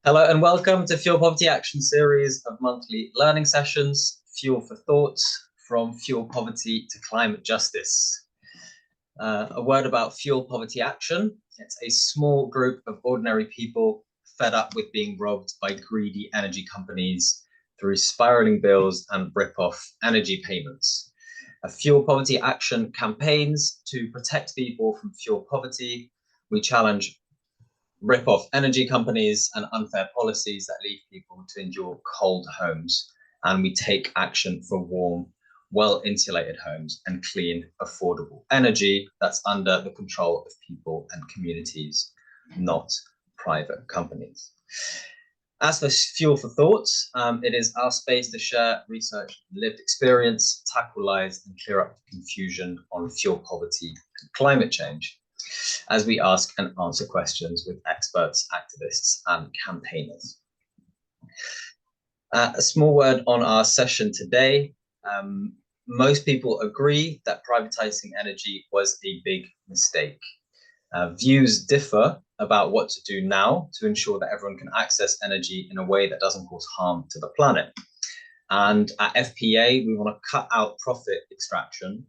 Hello and welcome to Fuel Poverty Action series of monthly learning sessions, Fuel for Thought, from fuel poverty to climate justice. A word about Fuel Poverty Action. It's a small group of ordinary people fed up with being robbed by greedy energy companies through spiraling bills and rip-off energy payments. Fuel Poverty Action campaigns to protect people from fuel poverty. We challenge rip-off energy companies and unfair policies that leave people to endure cold homes. And we take action for warm, well-insulated homes and clean, affordable energy that's under the control of people and communities, not private companies. As for Fuel for Thought, it is our space to share research, lived experience, tackle lies, and clear up confusion on fuel poverty and climate change, as we ask and answer questions with experts, activists, and campaigners. A small word on our session today. Most people agree that privatizing energy was a big mistake. Views differ about what to do now to ensure that everyone can access energy in a way that doesn't cause harm to the planet. And at FPA, we want to cut out profit extraction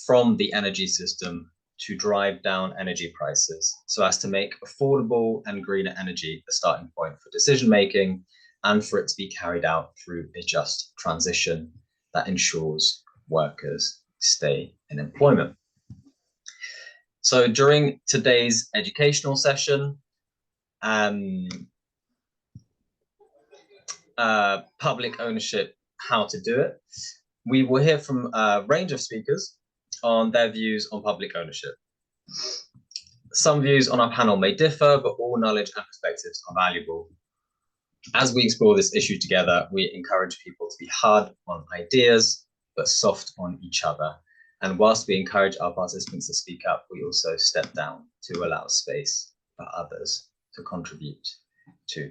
from the energy system to drive down energy prices so as to make affordable and greener energy the starting point for decision-making and for it to be carried out through a just transition that ensures workers stay in employment. So during today's educational session, public ownership, how to do it, we will hear from a range of speakers on their views on public ownership. Some views on our panel may differ, but all knowledge and perspectives are valuable. As we explore this issue together, we encourage people to be hard on ideas, but soft on each other. And whilst we encourage our participants to speak up, we also step down to allow space for others to contribute too.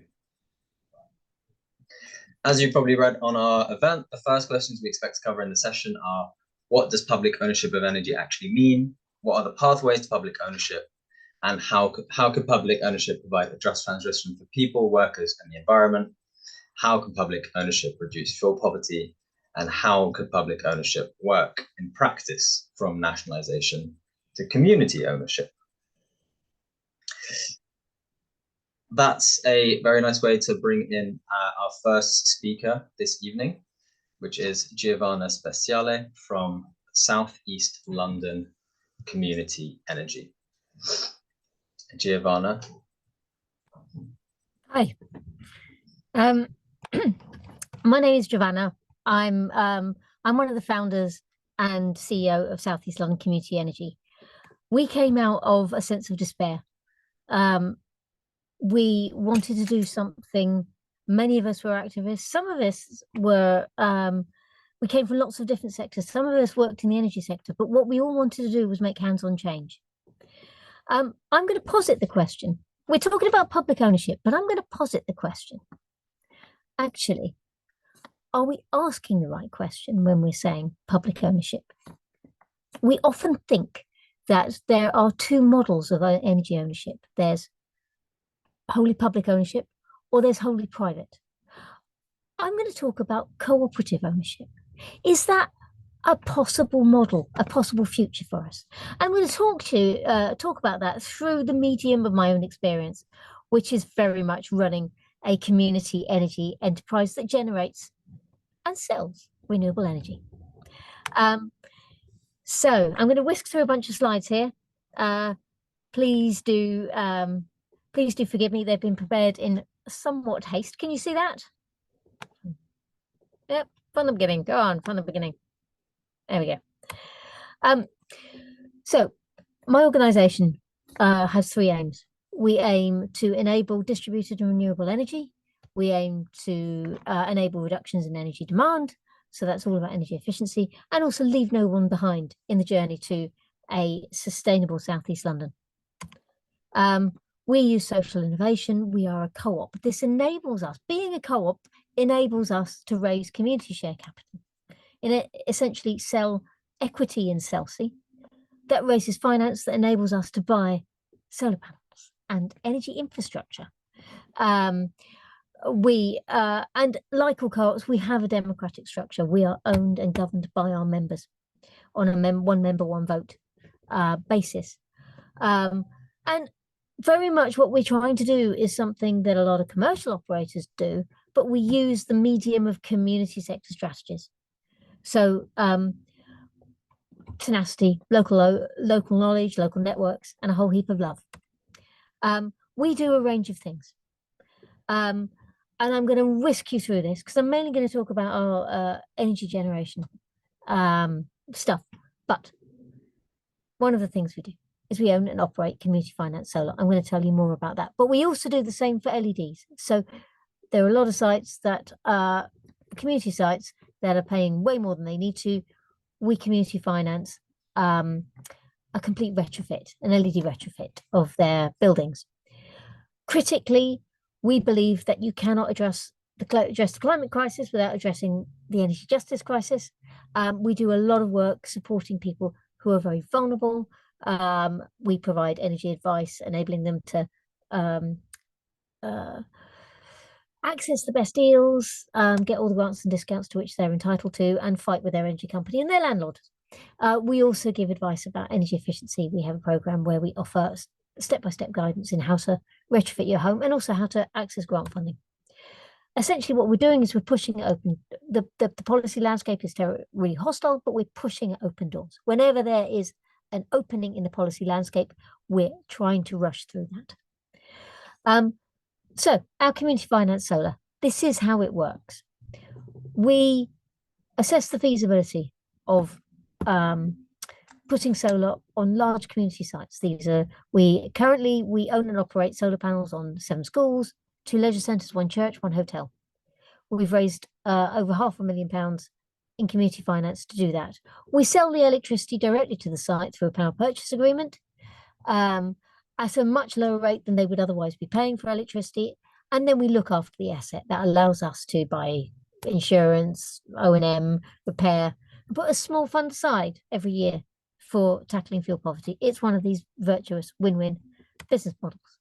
As you probably read on our event, the first questions we expect to cover in the session are: what does public ownership of energy actually mean? What are the pathways to public ownership? And how could public ownership provide a just transition for people, workers, and the environment? How can public ownership reduce fuel poverty? And how could public ownership work in practice, from nationalisation to community ownership? That's a very nice way to bring in our first speaker this evening, which is Giovanna Speciale from Southeast London Community Energy. Giovanna. Hi. My name is Giovanna. I'm one of the founders and CEO of Southeast London Community Energy. We came out of a sense of despair. We wanted to do something. Many of us were activists. Some of us were, we came from lots of different sectors. Some of us worked in the energy sector, but what we all wanted to do was make hands-on change. I'm going to posit the question. We're talking about public ownership, but I'm going to posit the question. Actually, are we asking the right question when we're saying public ownership? We often think that there are two models of energy ownership. There's wholly public ownership, or there's wholly private. I'm going to talk about cooperative ownership. Is that a possible model, a possible future for us? I'm going to talk about that through the medium of my own experience, which is very much running a community energy enterprise that generates and sells renewable energy. So I'm going to whisk through a bunch of slides here. Please do forgive me. They've been prepared in somewhat haste. Can you see that? Yep, from the beginning. Go on, from the beginning. There we go. So my organisation has three aims. We aim to enable distributed and renewable energy. We aim to enable reductions in energy demand. So that's all about energy efficiency, and also leave no one behind in the journey to a sustainable Southeast London. We use social innovation. We are a co-op. This enables us, being a co-op enables us to raise community share capital. Essentially sell equity in SELCE that raises finance that enables us to buy solar panels and energy infrastructure We and like all co-ops, we have a democratic structure. We are owned and governed by our members on a one member, one vote basis. And very much what we're trying to do is something that a lot of commercial operators do, but we use the medium of community sector strategies. So tenacity, local knowledge, local networks, and a whole heap of love. We do a range of things. And I'm going to whisk you through this because I'm mainly going to talk about our energy generation stuff. But one of the things we do is we own and operate community finance solar. I'm going to tell you more about that. But we also do the same for LEDs. So there are a lot of sites that are community sites that are paying way more than they need to. We community finance a complete retrofit, an LED retrofit of their buildings. Critically, we believe that you cannot address the climate crisis without addressing the energy justice crisis. We do a lot of work supporting people who are very vulnerable. We provide energy advice, enabling them to access the best deals, get all the grants and discounts to which they're entitled to, and fight with their energy company and their landlord. We also give advice about energy efficiency. We have a program where we offer step-by-step guidance in how to retrofit your home and also how to access grant funding. Essentially, what we're doing is we're pushing it open. The policy landscape is really hostile, but we're pushing open doors. Whenever there is an opening in the policy landscape, we're trying to rush through that. So our community finance solar, this is how it works. We assess the feasibility of putting solar on large community sites. We own and operate solar panels on 7 schools, 2 leisure centres, 1 church, 1 hotel. We've raised over £500,000 in community finance to do that. We sell the electricity directly to the site through a power purchase agreement at a much lower rate than they would otherwise be paying for electricity. And then we look after the asset. That allows us to buy insurance, O&M, repair, and put a small fund aside every year for tackling fuel poverty. It's one of these virtuous win-win business models.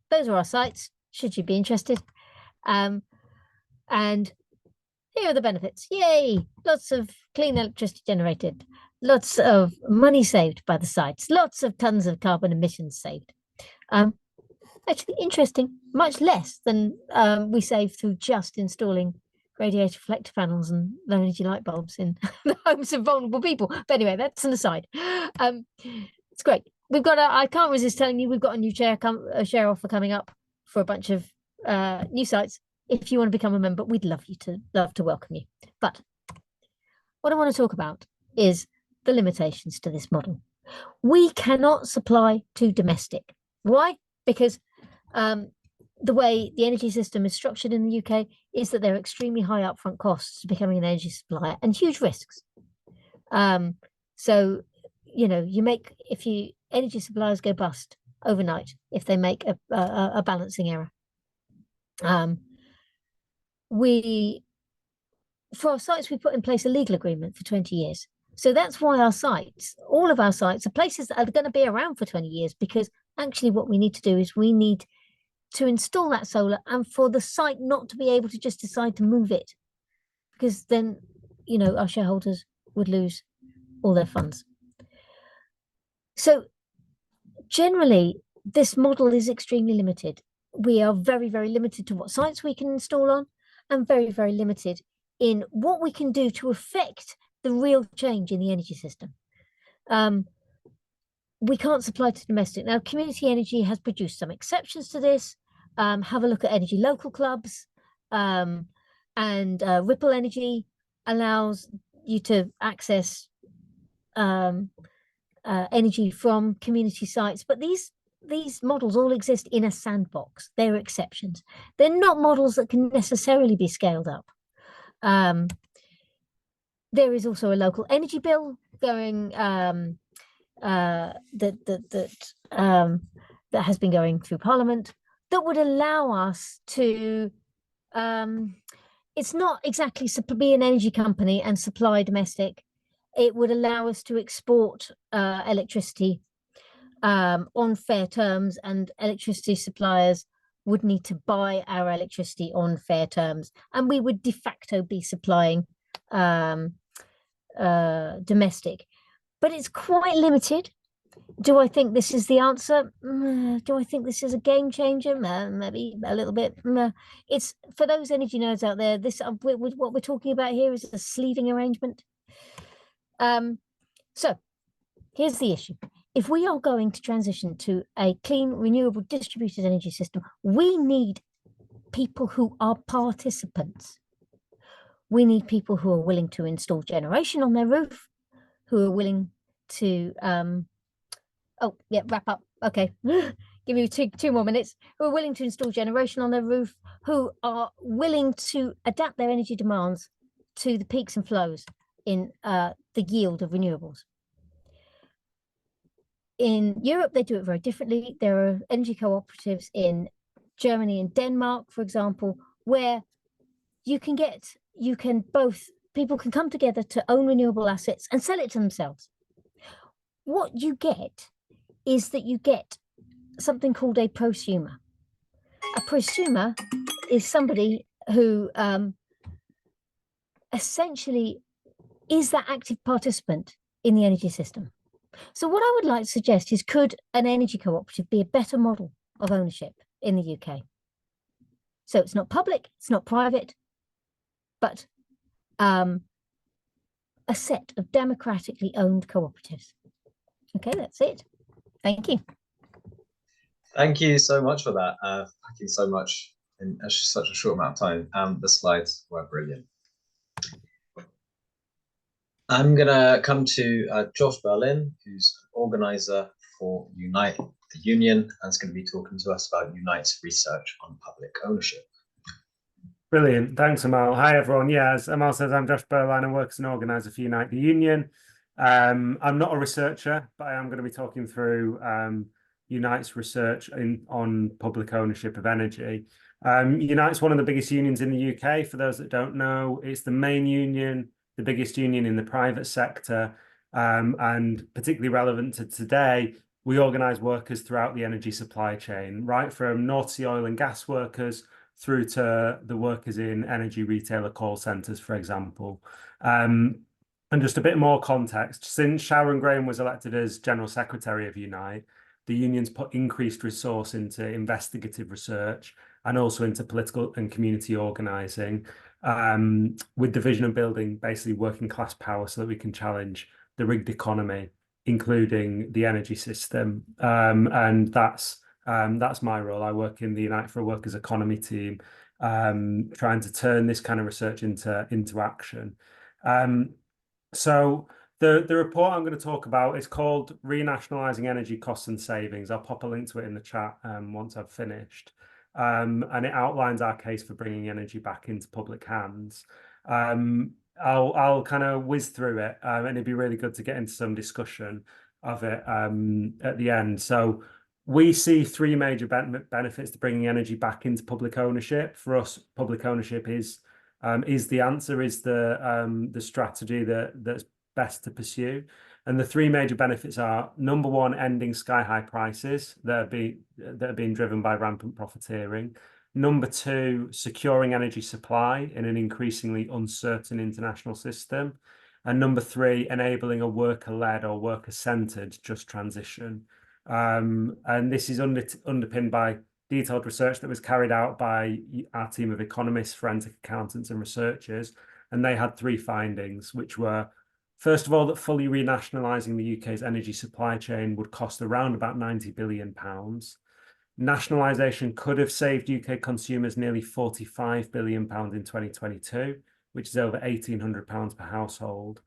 Those are our sites, should you be interested. And here are the benefits. Yay! Lots of clean electricity generated, lots of money saved by the sites, lots of tons of carbon emissions saved. Actually interesting, much less than we save through just installing radiator reflector panels and low energy light bulbs in the homes of vulnerable people. But anyway, that's an aside. It's great. I can't resist telling you, we've got a new share offer coming up for a bunch of new sites. If you want to become a member, we'd love to welcome you. But what I want to talk about is the limitations to this model. We cannot supply to domestic. Why? Because the way the energy system is structured in the UK is that there are extremely high upfront costs to becoming an energy supplier and huge risks. So, if energy suppliers go bust overnight, if they make a balancing error. For our sites, we put in place a legal agreement for 20 years. So that's why all of our sites are places that are going to be around for 20 years, because actually what we need to do is we need to install that solar and for the site not to be able to just decide to move it, because then, our shareholders would lose all their funds. So generally, this model is extremely limited. We are very, very limited to what sites we can install on, and very, very limited in what we can do to affect the real change in the energy system. We can't supply to domestic. Now, community energy has produced some exceptions to this. Have a look at energy local clubs, and Ripple Energy allows you to access energy from community sites. But these models all exist in a sandbox. They're exceptions. They're not models that can necessarily be scaled up. There is also a local energy bill going that has been going through Parliament that would allow us to. It's not exactly to be an energy company and supply domestic. It would allow us to export electricity on fair terms, and electricity suppliers would need to buy our electricity on fair terms, and we would de facto be supplying domestic. But it's quite limited. Do I think this is the answer? Do I think this is a game changer? Maybe a little bit. It's for those energy nerds out there. This what we're talking about here is a sleeving arrangement. So here's the issue. If we are going to transition to a clean, renewable, distributed energy system, we need people who are participants. We need people who are willing to install generation on their roof, who are willing to wrap up. Okay. Give you two more minutes. Who are willing to install generation on their roof, who are willing to adapt their energy demands to the peaks and flows in the yield of renewables. In Europe, they do it very differently. There are energy cooperatives in Germany and Denmark, for example, where people can come together to own renewable assets and sell it to themselves. What you get is that you get something called a prosumer. A prosumer is somebody who essentially is that active participant in the energy system. So what I would like to suggest is, could an energy cooperative be a better model of ownership in the UK? So it's not public, it's not private, but a set of democratically owned cooperatives. Okay, that's it. Thank you. Thank you so much for that. Packing so much in such a short amount of time. The slides were brilliant. I'm going to come to Josh Berlyne, who's an organizer for Unite the Union, and is going to be talking to us about Unite's research on public ownership. Brilliant. Thanks, Amal. Hi, everyone. Yeah, as Amal says, I'm Josh Berlyne and work as an organizer for Unite the Union. I'm not a researcher, but I am going to be talking through Unite's research on public ownership of energy. Unite's one of the biggest unions in the UK. For those that don't know, it's the main union, the biggest union in the private sector, and particularly relevant to today, we organise workers throughout the energy supply chain, right from North Sea oil and gas workers through to the workers in energy retailer call centres, for example. And just a bit more context, since Sharon Graham was elected as General Secretary of Unite, the union's put increased resource into investigative research and also into political and community organising, with the vision of building basically working class power so that we can challenge the rigged economy, including the energy system. And that's my role. I work in the Unite for a Workers Economy team, trying to turn this kind of research into action. So the report I'm going to talk about is called Renationalising Energy Costs and Savings. I'll pop a link to it in the chat once I've finished. And it outlines our case for bringing energy back into public hands. I'll kind of whiz through it, and it'd be really good to get into some discussion of it at the end. So we see three major benefits to bringing energy back into public ownership. For us, public ownership is the answer, is the strategy that's best to pursue. And the three major benefits are: number one, ending sky-high prices that are being driven by rampant profiteering. Number two, securing energy supply in an increasingly uncertain international system. And number three, enabling a worker-led or worker-centered just transition. And this is underpinned by detailed research that was carried out by our team of economists, forensic accountants and researchers. And they had three findings, which were, first of all, that fully renationalising the UK's energy supply chain would cost around about £90 billion. Nationalisation could have saved UK consumers nearly £45 billion in 2022, which is over £1,800 per household.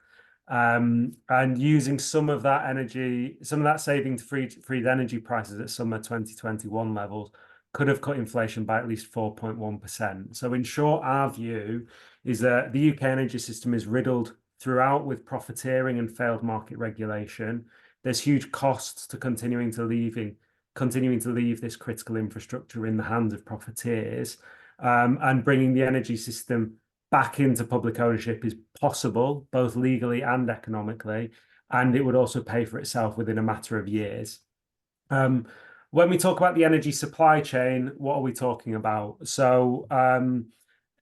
And using some of that saving to freeze energy prices at summer 2021 levels could have cut inflation by at least 4.1%. So in short, our view is that the UK energy system is riddled throughout with profiteering and failed market regulation. There's huge costs to continuing to leave this critical infrastructure in the hands of profiteers, and bringing the energy system back into public ownership is possible, both legally and economically, and it would also pay for itself within a matter of years. When we talk about the energy supply chain, what are we talking about? So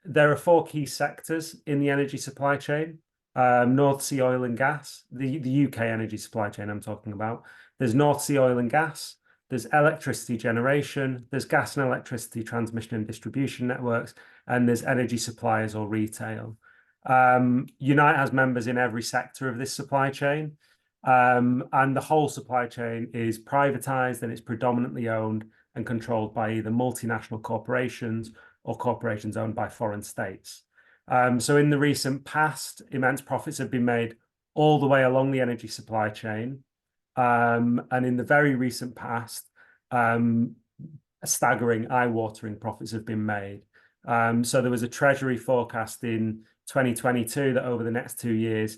there are 4 key sectors in the energy supply chain. North Sea oil and gas, the UK energy supply chain I'm talking about. There's North Sea oil and gas, there's electricity generation, there's gas and electricity transmission and distribution networks, and there's energy suppliers or retail. Unite has members in every sector of this supply chain. And the whole supply chain is privatized and it's predominantly owned and controlled by either multinational corporations or corporations owned by foreign states. So in the recent past, immense profits have been made all the way along the energy supply chain. And in the very recent past, staggering, eye-watering profits have been made. So there was a Treasury forecast in 2022 that over the next 2 years,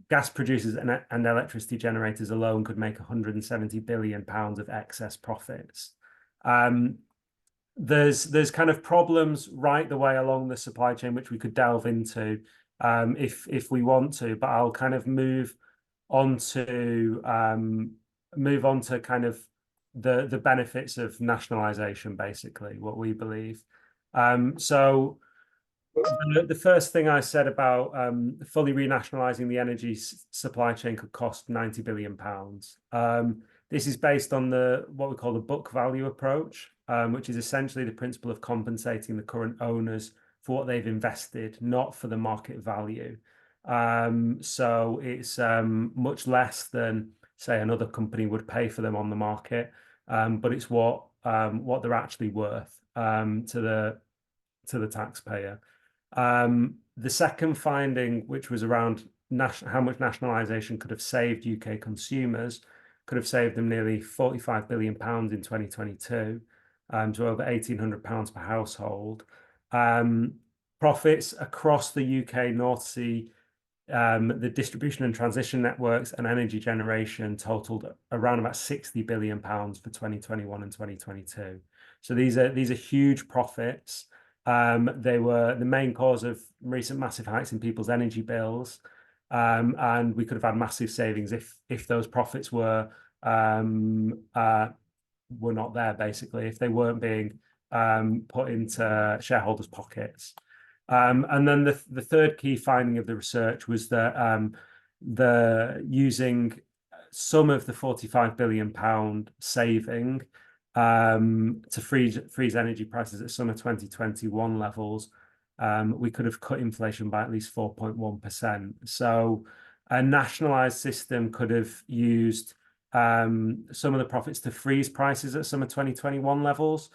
gas producers and electricity generators alone could make £170 billion of excess profits. There's kind of problems right the way along the supply chain, which we could delve into if we want to, but I'll kind of move on to kind of the benefits of nationalisation, basically, what we believe. So the first thing I said about fully renationalising the energy supply chain could cost £90 billion. This is based on what we call the book value approach, which is essentially the principle of compensating the current owners for what they've invested, not for the market value. So it's much less than, say, another company would pay for them on the market, but it's what they're actually worth to the taxpayer. The second finding, which was around how much nationalisation could have saved UK consumers, could have saved them nearly £45 billion in 2022, to over £1,800 per household. Profits across the UK North Sea, the distribution and transition networks and energy generation totaled around about £60 billion for 2021 and 2022. So these are huge profits. They were the main cause of recent massive hikes in people's energy bills, and we could have had massive savings if those profits were not there, basically, if they weren't being put into shareholders' pockets. And then the third key finding of the research was that using some of the £45 billion saving to freeze energy prices at summer 2021 levels, we could have cut inflation by at least 4.1%. So a nationalised system could have used some of the profits to freeze prices at summer 2021 levels.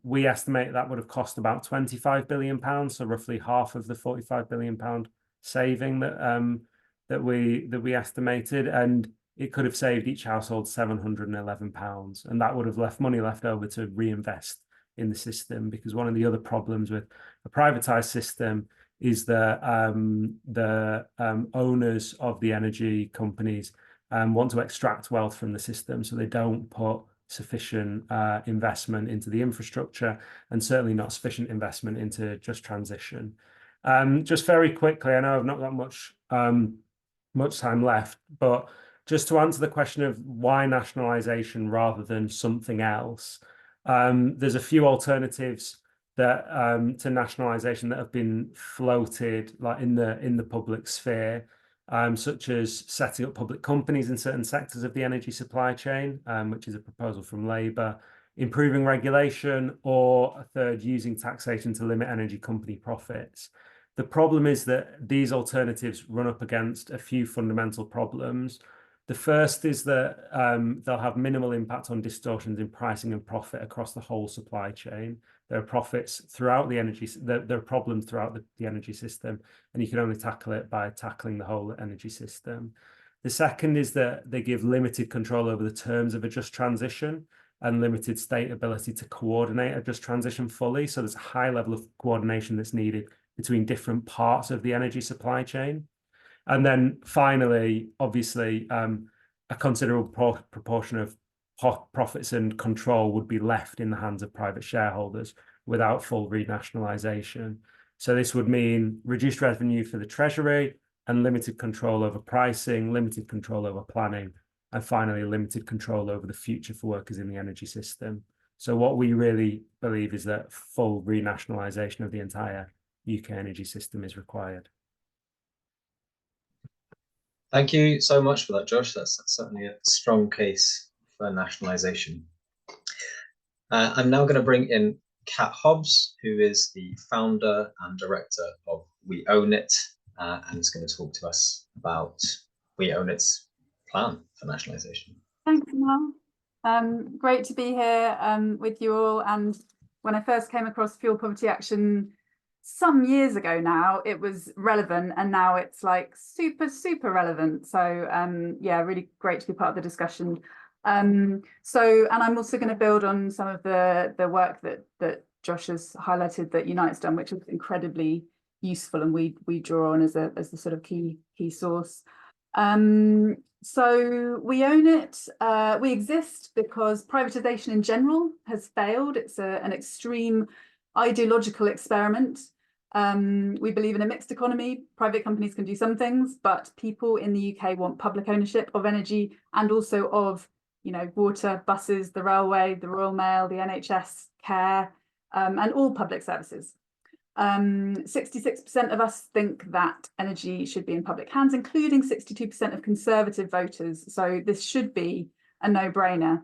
We estimate that would have cost about £25 billion, so roughly half of the £45 billion saving that we estimated, and it could have saved each household £711, and that would have left money left over to reinvest in the system. Because one of the other problems with a privatized system is that the owners of the energy companies want to extract wealth from the system, so they don't put sufficient investment into the infrastructure, and certainly not sufficient investment into just transition. Just very quickly, I know I've not got much time left, but just to answer the question of why nationalisation rather than something else, there's a few alternatives that to nationalisation that have been floated, like in the public sphere, such as setting up public companies in certain sectors of the energy supply chain, which is a proposal from Labour, improving regulation, or a third, using taxation to limit energy company profits. The problem is that these alternatives run up against a few fundamental problems. The first is that they'll have minimal impact on distortions in pricing and profit across the whole supply chain. There are profits throughout the energy, there are problems throughout the energy system, and you can only tackle it by tackling the whole energy system. The second is that they give limited control over the terms of a just transition and limited state ability to coordinate a just transition fully. So there's a high level of coordination that's needed between different parts of the energy supply chain. And then finally, obviously, a considerable proportion of profits and control would be left in the hands of private shareholders without full renationalisation. So this would mean reduced revenue for the Treasury and limited control over pricing, limited control over planning, and finally, limited control over the future for workers in the energy system. So what we really believe is that full renationalisation of the entire UK energy system is required. Thank you so much for that, Josh. That's certainly a strong case for nationalisation. I'm now going to bring in Kat Hobbs, who is the founder and director of We Own It, and is going to talk to us about We Own It's plan for nationalisation. Thanks, Mal. Great to be here with you all. And when I first came across fuel poverty action some years ago now, it was relevant, and now it's like super relevant. So yeah, really great to be part of the discussion. And I'm also going to build on some of the work that Josh has highlighted that Unite's done, which is incredibly useful, and we draw on as the sort of key source. So we own it. We exist because privatization in general has failed. It's an extreme ideological experiment. We believe in a mixed economy. Private companies can do some things, but people in the UK want public ownership of energy and also of, you know, water, buses, the railway, the Royal Mail, the NHS, care, and all public services. 66% of us think that energy should be in public hands, including 62% of Conservative voters. So this should be a no-brainer.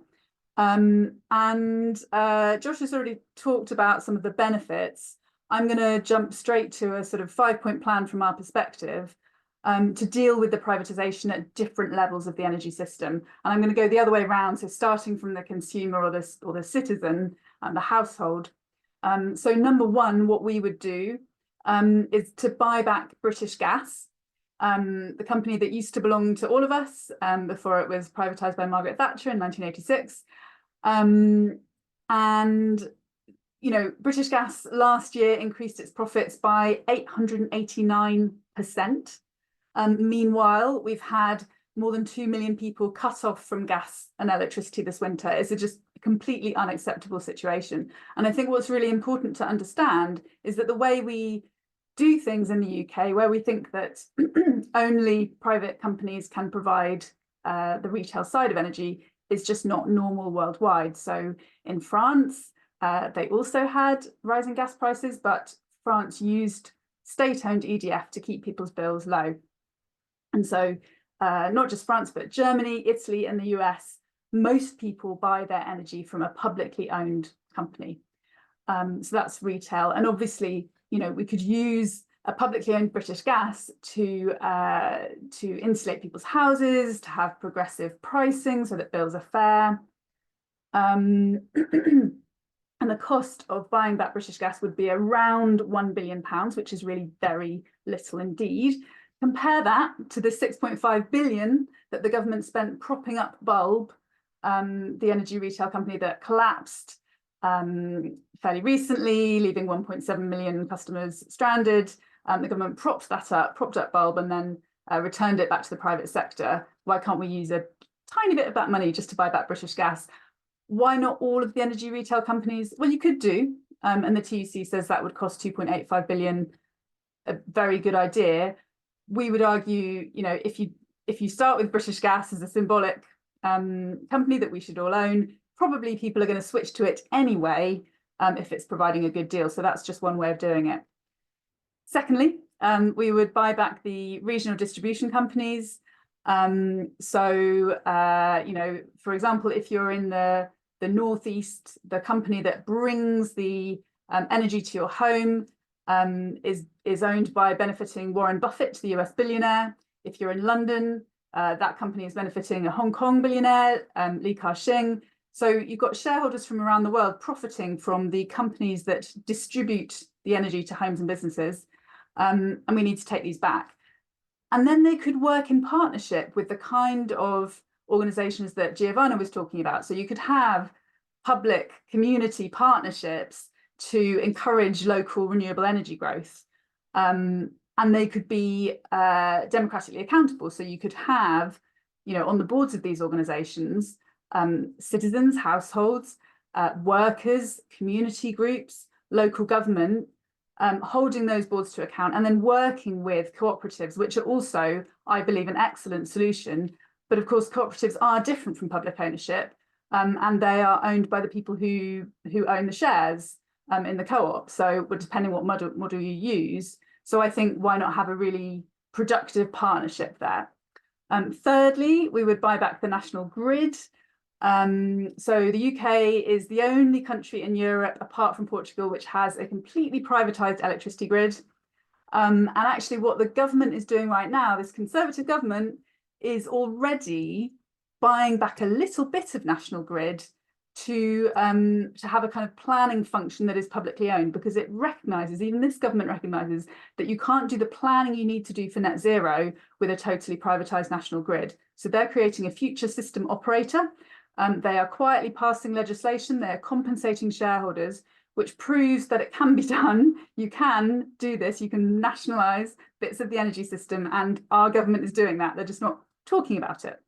Josh has already talked about some of the benefits. I'm going to jump straight to a sort of 5-point plan from our perspective to deal with the privatization at different levels of the energy system. And I'm going to go the other way around, so starting from the consumer or the citizen and the household. So number one, what we would do is to buy back British Gas, the company that used to belong to all of us before it was privatised by Margaret Thatcher in 1986. And, you know, British Gas last year increased its profits by 889%. Meanwhile, we've had more than 2 million people cut off from gas and electricity this winter. It's just a completely unacceptable situation. And I think what's really important to understand is that the way we do things in the UK, where we think that only private companies can provide the retail side of energy, is just not normal worldwide. So in France, they also had rising gas prices, but France used state-owned EDF to keep people's bills low. And so not just France, but Germany, Italy, and the US, most people buy their energy from a publicly owned company. So that's retail. And obviously, you know, we could use a publicly owned British Gas to insulate people's houses, to have progressive pricing so that bills are fair. And the cost of buying that British Gas would be around £1 billion, which is really very little indeed. Compare that to the 6.5 billion that the government spent propping up Bulb, the energy retail company that collapsed fairly recently, leaving 1.7 million customers stranded. The government propped up Bulb, and then returned it back to the private sector. Why can't we use a tiny bit of that money just to buy back British Gas? Why not all of the energy retail companies? Well, you could do, and the TUC says that would cost 2.85 billion. A very good idea. We would argue, you know, if you start with British Gas as a symbolic company that we should all own, probably people are going to switch to it anyway if it's providing a good deal. So that's just one way of doing it. Secondly, we would buy back the regional distribution companies. You know, for example, if you're in the Northeast, the company that brings the energy to your home is owned by benefiting Warren Buffett, the US billionaire. If you're in London, that company is benefiting a Hong Kong billionaire, Li Ka-shing. So you've got shareholders from around the world profiting from the companies that distribute the energy to homes and businesses. And we need to take these back. And then they could work in partnership with the kind of organizations that Giovanna was talking about. So you could have public community partnerships to encourage local renewable energy growth. And they could be democratically accountable. So you could have, you know, on the boards of these organizations, citizens, households, workers, community groups, local government, holding those boards to account, and then working with cooperatives, which are also, I believe, an excellent solution. But of course, cooperatives are different from public ownership, and they are owned by the people who own the shares in the co-op. So depending what model you use. So I think why not have a really productive partnership there? Thirdly, we would buy back the national grid. So the UK is the only country in Europe, apart from Portugal, which has a completely privatised electricity grid. And actually what the government is doing right now, this Conservative government, is already buying back a little bit of national grid to have a kind of planning function that is publicly owned, because it recognises, even this government recognises, that you can't do the planning you need to do for net zero with a totally privatised national grid. So they're creating a future system operator. They are quietly passing legislation, they're compensating shareholders, which proves that it can be done. You can do this, you can nationalise bits of the energy system, and our government is doing that. They're just not talking about it.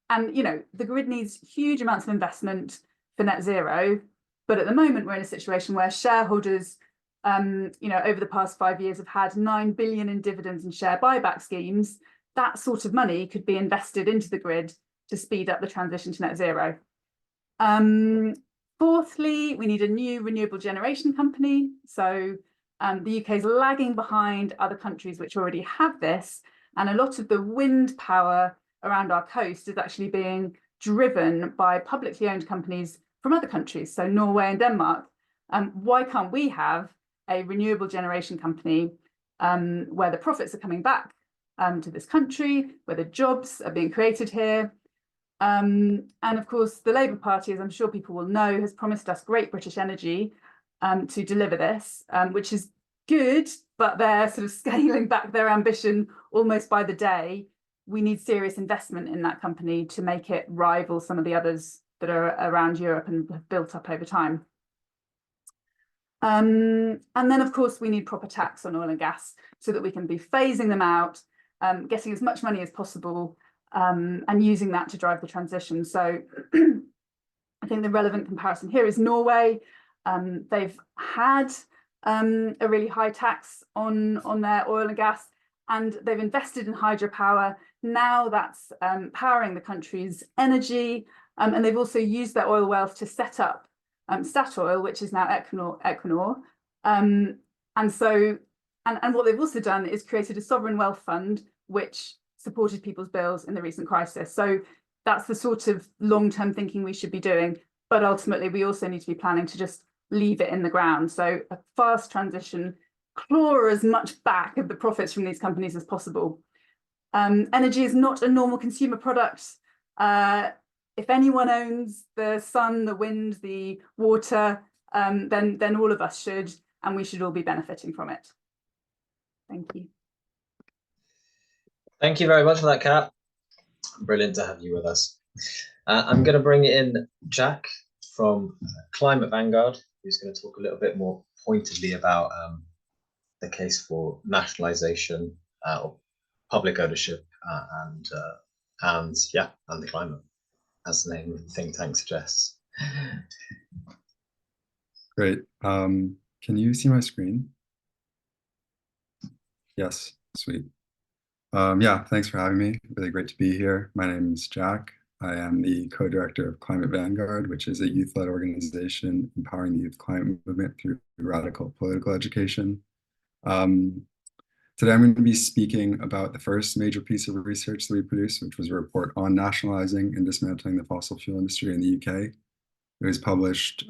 And you know, the grid needs huge amounts of investment for net zero, but at the moment we're in a situation where shareholders, you know, over the past 5 years have had 9 billion in dividends and share buyback schemes. That sort of money could be invested into the grid to speed up the transition to net zero. Fourthly, we need a new renewable generation company. So the UK is lagging behind other countries which already have this, and a lot of the wind power around our coast is actually being driven by publicly owned companies from other countries, so Norway and Denmark. Why can't we have a renewable generation company where the profits are coming back to this country, where the jobs are being created here? And of course, the Labour Party, as I'm sure people will know, has promised us Great British Energy to deliver this, which is good, but they're sort of scaling back their ambition almost by the day. We need serious investment in that company to make it rival some of the others that are around Europe and have built up over time. And then, of course, we need proper tax on oil and gas so that we can be phasing them out, getting as much money as possible, and using that to drive the transition. So I think the relevant comparison here is Norway. They've had a really high tax on their oil and gas, and they've invested in hydropower. Now that's powering the country's energy, and they've also used their oil wealth to set up Statoil, which is now Equinor. And what they've also done is created a sovereign wealth fund, which supported people's bills in the recent crisis. So that's the sort of long-term thinking we should be doing. But ultimately, we also need to be planning to just leave it in the ground. So a fast transition, claw as much back of the profits from these companies as possible. Energy is not a normal consumer product. If anyone owns the sun, the wind, the water, then all of us should, and we should all be benefiting from it. Thank you. Thank you very much for that, Kat. Brilliant to have you with us. I'm going to bring in Jack from Climate Vanguard, who's going to talk a little bit more pointedly about the case for nationalisation, or public ownership, and the climate, as the name of the think tank suggests. Great. Can you see my screen? Yes, sweet. Yeah, thanks for having me. Really great to be here. My name is Jack. I am the co-director of Climate Vanguard, which is a youth-led organization empowering the youth climate movement through radical political education. Today I'm going to be speaking about the first major piece of research that we produced, which was a report on nationalizing and dismantling the fossil fuel industry in the UK. It was published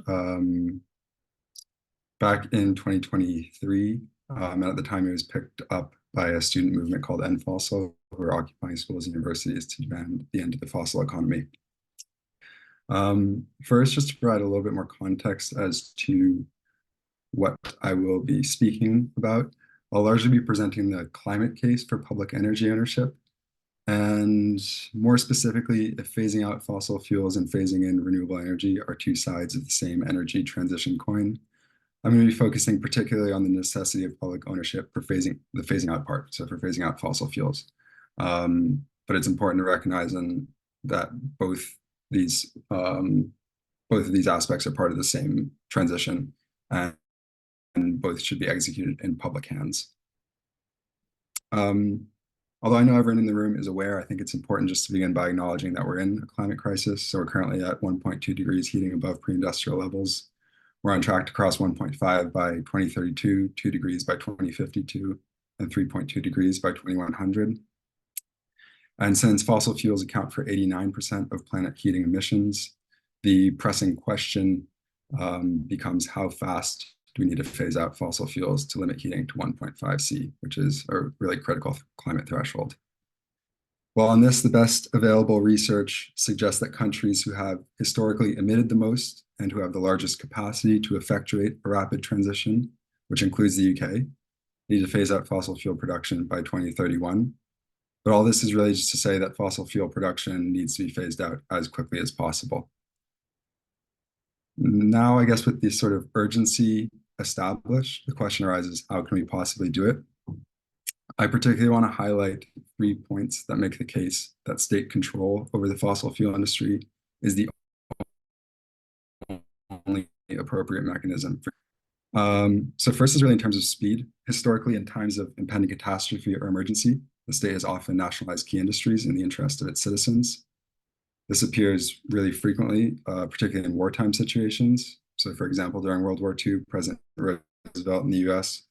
back in 2023, and at the time it was picked up by a student movement called End Fossil, who are occupying schools and universities to demand the end of the fossil economy. First, just to provide a little bit more context as to what I will be speaking about, I'll largely be presenting the climate case for public energy ownership, and more specifically, if phasing out fossil fuels and phasing in renewable energy are two sides of the same energy transition coin. I'm going to be focusing particularly on the necessity of public ownership for the phasing out part, so for phasing out fossil fuels. But it's important to recognize that both of these aspects are part of the same transition, and both should be executed in public hands. I'll Although I know everyone in the room is aware, I think it's important just to begin by acknowledging that we're in a climate crisis. So we're currently at 1.2 degrees heating above pre-industrial levels. We're on track to cross 1.5 by 2032, 2 degrees by 2052, and 3.2 degrees by 2100. And since fossil fuels account for 89% of planet heating emissions, the pressing question becomes how fast do we need to phase out fossil fuels to limit heating to 1.5 C, which is a really critical climate threshold. Well, on this, the best available research suggests that countries who have historically emitted the most and who have the largest capacity to effectuate a rapid transition, which includes the UK, need to phase out fossil fuel production by 2031. But all this is really just to say that fossil fuel production needs to be phased out as quickly as possible. Now, I guess with this sort of urgency established, the question arises, how can we possibly do it? I particularly want to highlight 3 points that make the case that state control over the fossil fuel industry is the only appropriate mechanism. So first is really in terms of speed. Historically, in times of impending catastrophe or emergency, the state has often nationalized key industries in the interest of its citizens. This appears really frequently, particularly in wartime situations. So for example, during World War II, President Roosevelt in the US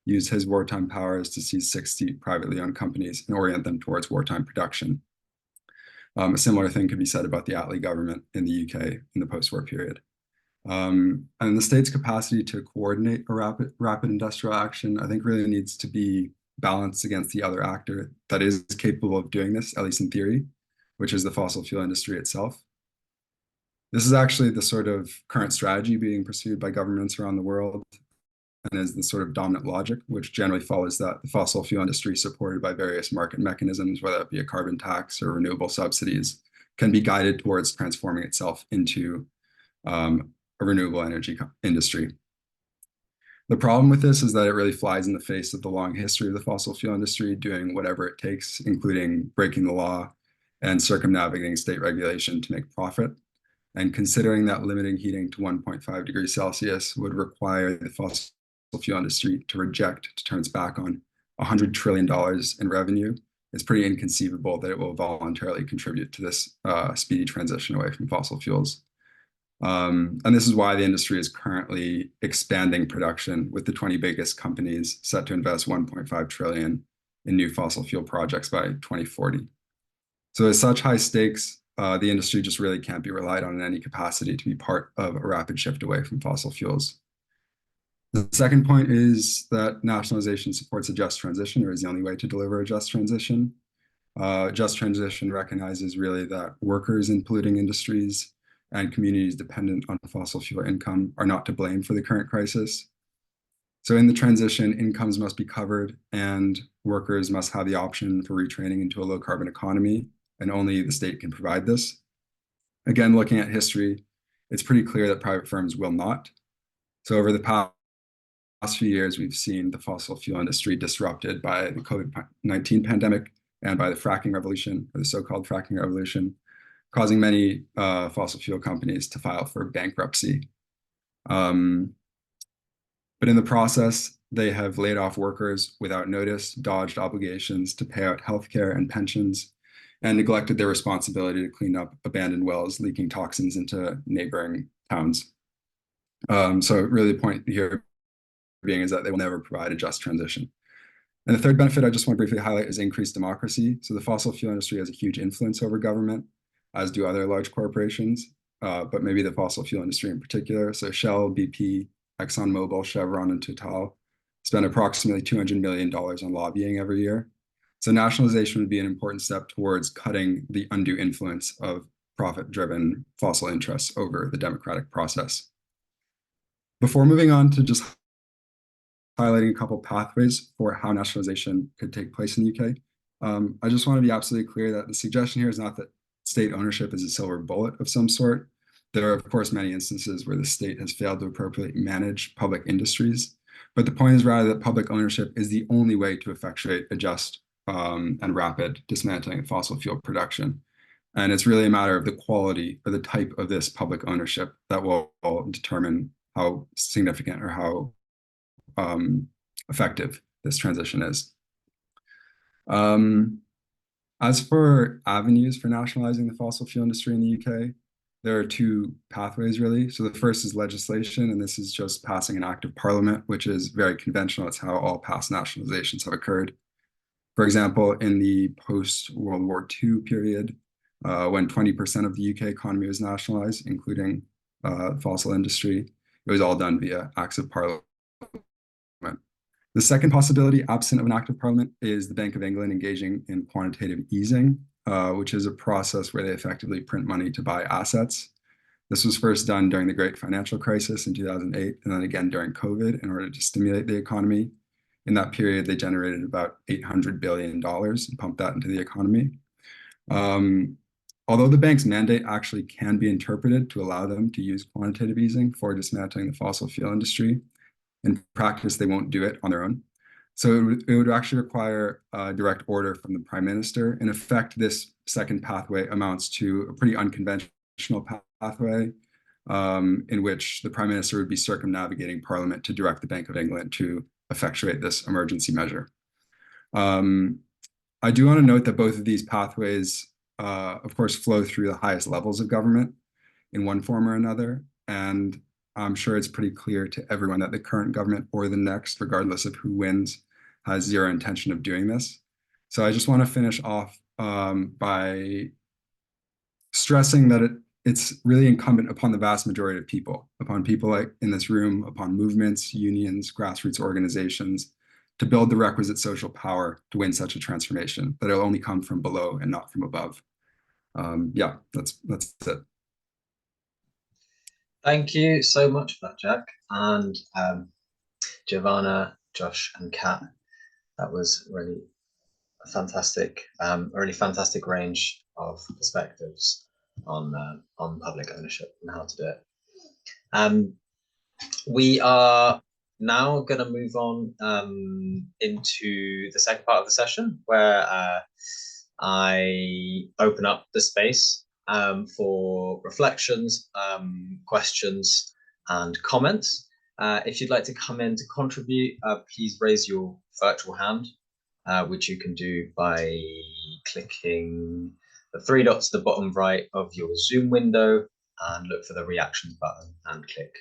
used his wartime powers to seize 60 privately owned companies and orient them towards wartime production. A similar thing could be said about the Attlee government in the UK in the post-war period. And the state's capacity to coordinate a rapid industrial action, I think, really needs to be balanced against the other actor that is capable of doing this, at least in theory, which is the fossil fuel industry itself. This is actually the sort of current strategy being pursued by governments around the world, and is the sort of dominant logic, which generally follows that the fossil fuel industry, supported by various market mechanisms, whether it be a carbon tax or renewable subsidies, can be guided towards transforming itself into a renewable energy industry. The problem with this is that it really flies in the face of the long history of the fossil fuel industry doing whatever it takes, including breaking the law and circumnavigating state regulation to make profit. And considering that limiting heating to 1.5 degrees Celsius would require the fossil fuel industry to turn its back on $100 trillion in revenue, it's pretty inconceivable that it will voluntarily contribute to this speedy transition away from fossil fuels. And this is why the industry is currently expanding production, with the 20 biggest companies set to invest 1.5 trillion in new fossil fuel projects by 2040. So with such high stakes, the industry just really can't be relied on in any capacity to be part of a rapid shift away from fossil fuels. The second point is that nationalization supports a just transition, or is the only way to deliver a just transition. Just transition recognizes really that workers in polluting industries and communities dependent on fossil fuel income are not to blame for the current crisis. So in the transition, incomes must be covered and workers must have the option for retraining into a low carbon economy, and only the state can provide this. Again, looking at history, it's pretty clear that private firms will not. So over the past few years, we've seen the fossil fuel industry disrupted by the COVID-19 pandemic and by the fracking revolution, or the so-called fracking revolution, causing many fossil fuel companies to file for bankruptcy. But in the process, they have laid off workers without notice, dodged obligations to pay out healthcare and pensions, and neglected their responsibility to clean up abandoned wells leaking toxins into neighboring towns. So really the point here being is that they will never provide a just transition. And the third benefit I just want to briefly highlight is increased democracy. So the fossil fuel industry has a huge influence over government, as do other large corporations, but maybe the fossil fuel industry in particular. So Shell, BP, ExxonMobil, Chevron, and Total spend approximately $200 million on lobbying every year. So nationalization would be an important step towards cutting the undue influence of profit-driven fossil interests over the democratic process. Before moving on to just highlighting a couple pathways for how nationalization could take place in the UK, I just want to be absolutely clear that the suggestion here is not that state ownership is a silver bullet of some sort. There are, of course, many instances where the state has failed to appropriately manage public industries, but the point is rather that public ownership is the only way to effectuate a just and rapid dismantling of fossil fuel production. And it's really a matter of the quality or the type of this public ownership that will determine how significant or how effective this transition is. As for avenues for nationalizing the fossil fuel industry in the UK, there are two pathways really. So the first is legislation, and this is just passing an act of parliament, which is very conventional. It's how all past nationalizations have occurred. For example, in the post-World War II period, when 20% of the UK economy was nationalized, including the fossil industry, it was all done via acts of parliament. The second possibility, absent of an act of parliament, is the Bank of England engaging in quantitative easing, which is a process where they effectively print money to buy assets. This was first done during the Great Financial Crisis in 2008, and then again during COVID in order to stimulate the economy. In that period, they generated about $800 billion and pumped that into the economy. Although the bank's mandate actually can be interpreted to allow them to use quantitative easing for dismantling the fossil fuel industry, in practice, they won't do it on their own. So it would actually require a direct order from the Prime Minister. In effect, this second pathway amounts to a pretty unconventional pathway in which the Prime Minister would be circumnavigating Parliament to direct the Bank of England to effectuate this emergency measure. I do want to note that both of these pathways, of course, flow through the highest levels of government in one form or another. And I'm sure it's pretty clear to everyone that the current government or the next, regardless of who wins, has zero intention of doing this. So I just want to finish off by stressing that it's really incumbent upon the vast majority of people, upon people like in this room, upon movements, unions, grassroots organizations, to build the requisite social power to win such a transformation, that it'll only come from below and not from above. Yeah, that's it. Thank you so much for that, Jack. And Giovanna, Josh, and Kat, that was really a fantastic range of perspectives on public ownership and how to do it. We are now going to move on into the second part of the session, where I open up the space for reflections, questions, and comments. If you'd like to come in to contribute, please raise your virtual hand, which you can do by clicking the three dots at the bottom right of your Zoom window and look for the reactions button and click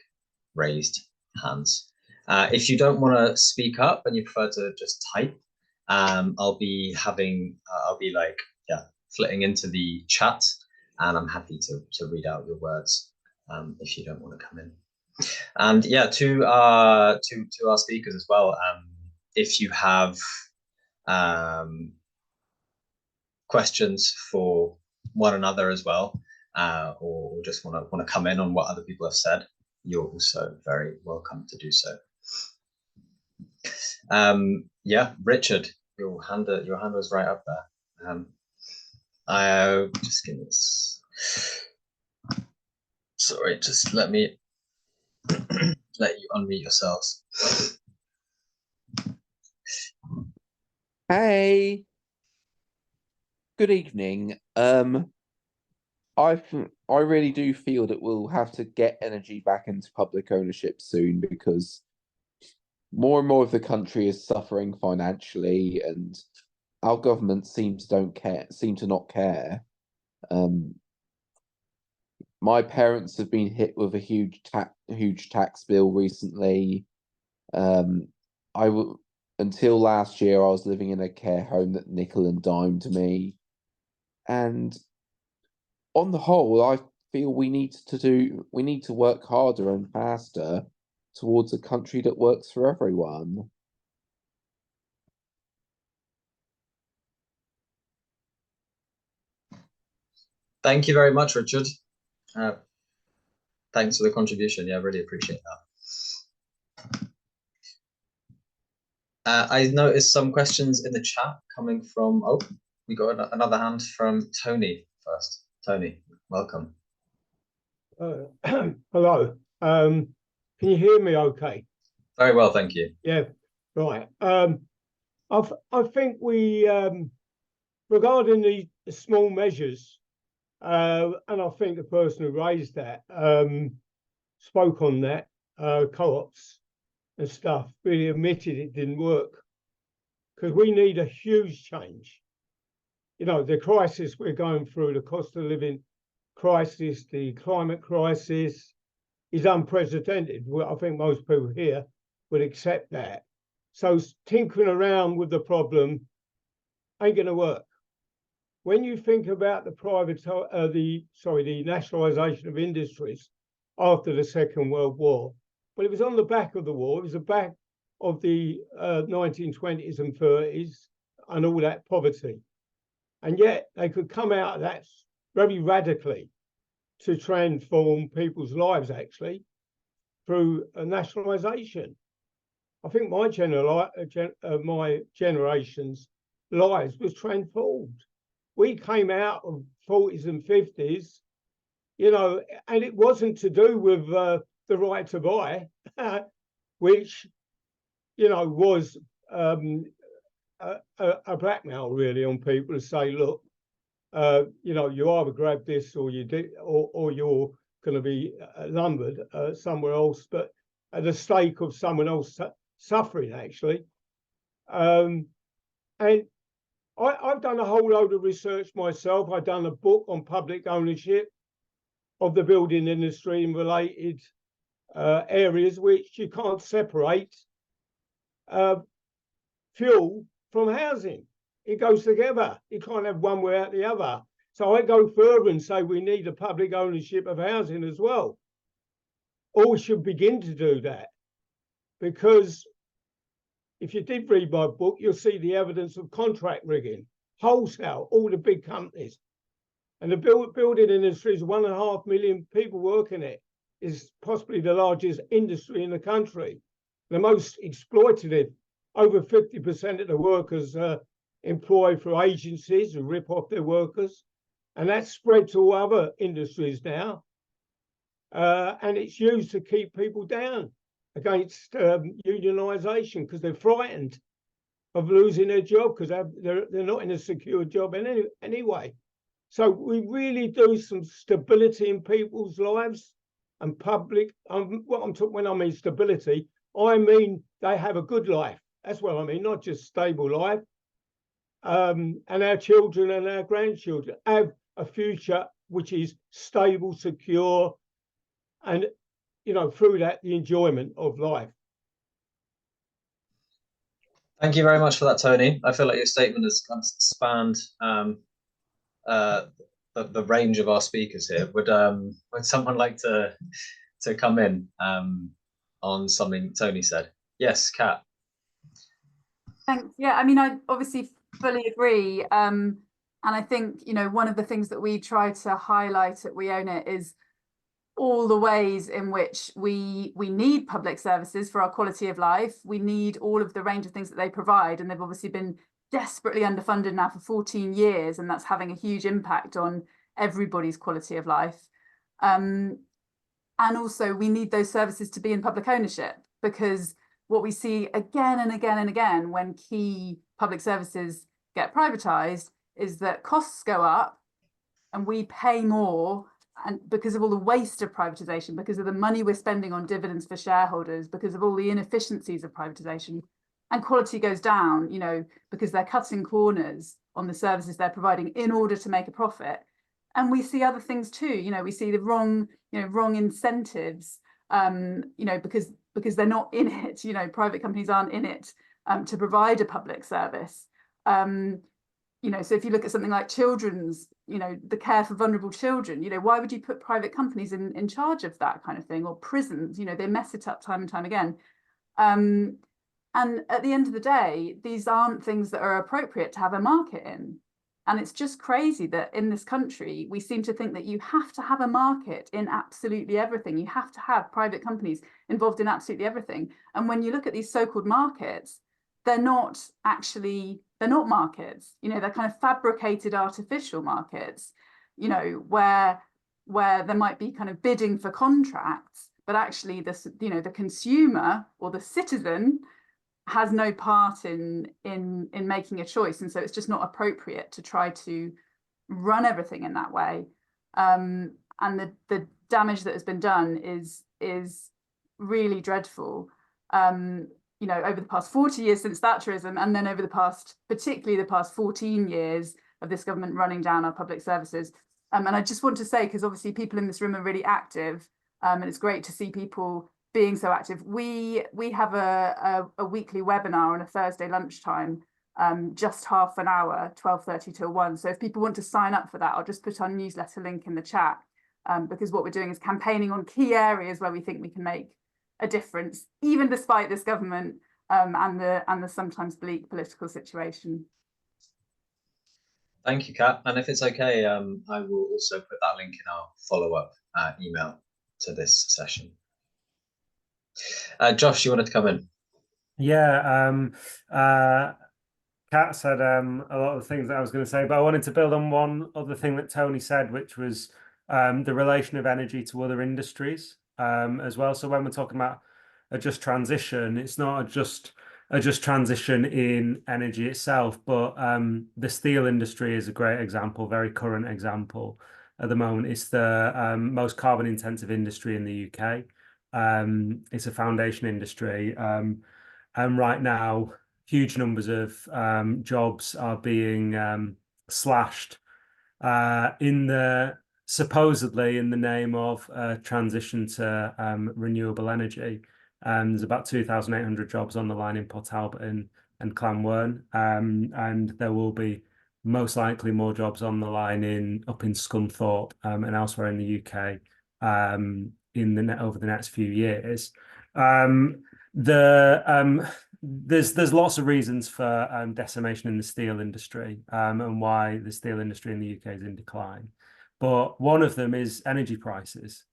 raised hands. If you don't want to speak up and you prefer to just type, I'll be flitting into the chat, and I'm happy to read out your words if you don't want to come in. And yeah, to our speakers as well, if you have questions for one another as well, or just want to come in on what other people have said, you're also very welcome to do so. Yeah, Richard, your hand was right up there. Just give me this. Sorry, just let me let you unmute yourselves. Hey, good evening. I really do feel that we'll have to get energy back into public ownership soon, because more and more of the country is suffering financially, and our government seem to not care. My parents have been hit with a huge tax bill recently. Until last year, I was living in a care home that nickel and dimed me, and on the whole, I feel we need to work harder and faster towards a country that works for everyone. Thank you very much, Richard. Thanks for the contribution. Yeah, I really appreciate that. I noticed some questions in the chat coming from, we got another hand from Tony first. Tony, welcome. Hello. Can you hear me okay? Very well, thank you. Yeah, right. I think we, regarding the small measures, and I think the person who raised that spoke on that, co-ops and stuff, really admitted it didn't work. because we need a huge change. You know, the crisis we're going through, the cost of living crisis, the climate crisis is unprecedented. Well, I think most people here would accept that. So tinkering around with the problem ain't going to work. When you think about the nationalisation of industries after the Second World War, well, it was on the back of the war. It was the back of the 1920s and 30s and all that poverty. And yet they could come out of that very radically to transform people's lives, actually, through a nationalisation. I think my generation's lives was transformed. We came out of 40s and 50s, you know, and it wasn't to do with the right to buy, which, you know, was a blackmail really on people to say, look, you know, you either grab this or you do, or you're going to be lumbered somewhere else, but at the stake of someone else suffering, actually. And I've done a whole load of research myself. I've done a book on public ownership of the building industry and related areas, which you can't separate fuel from housing. It goes together. You can't have one without the other. So I go further and say we need a public ownership of housing as well. Or we should begin to do that. Because if you did read my book, you'll see the evidence of contract rigging, wholesale, all the big companies. And the building industry is 1.5 million people working it. Is possibly the largest industry in the country. The most exploitative. Over 50% of the workers employed through agencies who rip off their workers. And that's spread to other industries now. And it's used to keep people down against unionisation because they're frightened of losing their job because they're not in a secure job anyway. So we really do some stability in people's lives and public. When I mean stability, I mean they have a good life. That's what I mean, not just stable life. And our children and our grandchildren have a future which is stable, secure, and, you know, through that, the enjoyment of life. Thank you very much for that, Tony. I feel like your statement has kind of spanned the range of our speakers here. Would someone like to come in on something Tony said? Yes, Kat. Thanks. Yeah, I mean, I obviously fully agree. And I think, you know, one of the things that we try to highlight at We Own It is all the ways in which we need public services for our quality of life. We need all of the range of things that they provide. And they've obviously been desperately underfunded now for 14 years. And that's having a huge impact on everybody's quality of life. And also we need those services to be in public ownership, because what we see again and again and again when key public services get privatised is that costs go up and we pay more, and because of all the waste of privatisation, because of the money we're spending on dividends for shareholders, because of all the inefficiencies of privatisation, and quality goes down, you know, because they're cutting corners on the services they're providing in order to make a profit. And we see other things too, you know, we see the wrong incentives, you know, because they're not in it, you know, private companies aren't in it to provide a public service. You know, so if you look at something like children's, you know, the care for vulnerable children, you know, why would you put private companies in charge of that kind of thing? Or prisons, you know, they mess it up time and time again. And at the end of the day, these aren't things that are appropriate to have a market in. And it's just crazy that in this country, we seem to think that you have to have a market in absolutely everything. You have to have private companies involved in absolutely everything. And when you look at these so-called markets, they're not markets, you know, they're kind of fabricated artificial markets, you know, where there might be kind of bidding for contracts, but actually this, you know, the consumer or the citizen has no part in making a choice. And so it's just not appropriate to try to run everything in that way. And the damage that has been done is really dreadful. you know, over the past 40 years since Thatcherism, and then over the past, particularly the past 14 years of this government running down our public services. And I just want to say, because obviously people in this room are really active, and it's great to see people being so active. We have a weekly webinar on a Thursday lunchtime, just half an hour, 12:30 till 1. So if people want to sign up for that, I'll just put our newsletter link in the chat, because what we're doing is campaigning on key areas where we think we can make a difference, even despite this government and the sometimes bleak political situation. Thank you, Kat. And if it's okay, I will also put that link in our follow-up email to this session. Josh, you wanted to come in? Yeah, Kat said a lot of the things that I was going to say, but I wanted to build on one other thing that Tony said, which was the relation of energy to other industries as well. So when we're talking about a just transition, it's not a just transition in energy itself, but the steel industry is a great example, very current example at the moment. It's the most carbon intensive industry in the UK. It's a foundation industry, and right now huge numbers of jobs are being slashed supposedly in the name of transition to renewable energy. There's about 2,800 jobs on the line in Port Talbot and Llanwern, and there will be most likely more jobs on the line up in Scunthorpe and elsewhere in the UK over the next few years. There's lots of reasons for decimation in the steel industry and why the steel industry in the UK is in decline. But one of them is energy prices.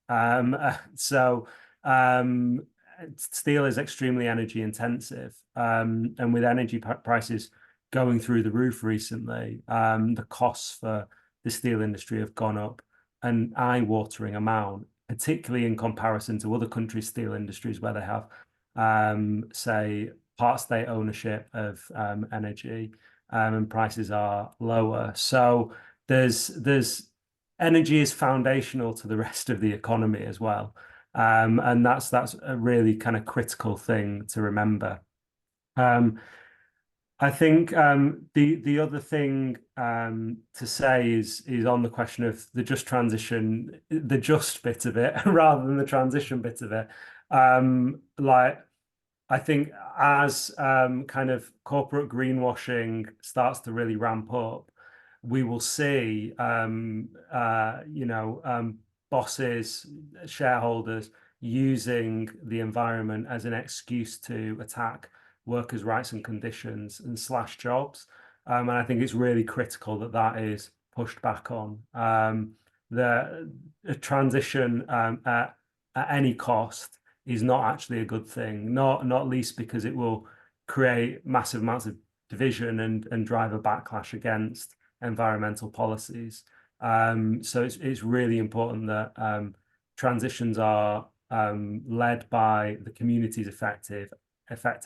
Steel is extremely energy intensive, and with energy prices going through the roof recently, the costs for the steel industry have gone up an eye-watering amount, particularly in comparison to other countries' steel industries where they have, say, part-state ownership of energy, and prices are lower. So there's energy is foundational to the rest of the economy as well. And that's a really kind of critical thing to remember. I think the other thing to say is on the question of the just transition, the just bit of it rather than the transition bit of it. Like, I think as kind of corporate greenwashing starts to really ramp up, we will see bosses, shareholders using the environment as an excuse to attack workers' rights and conditions and slash jobs. And I think it's really critical that is pushed back on. The transition at any cost is not actually a good thing, not least because it will create massive amounts of division and drive a backlash against environmental policies. So it's really important that transitions are led by the communities affected,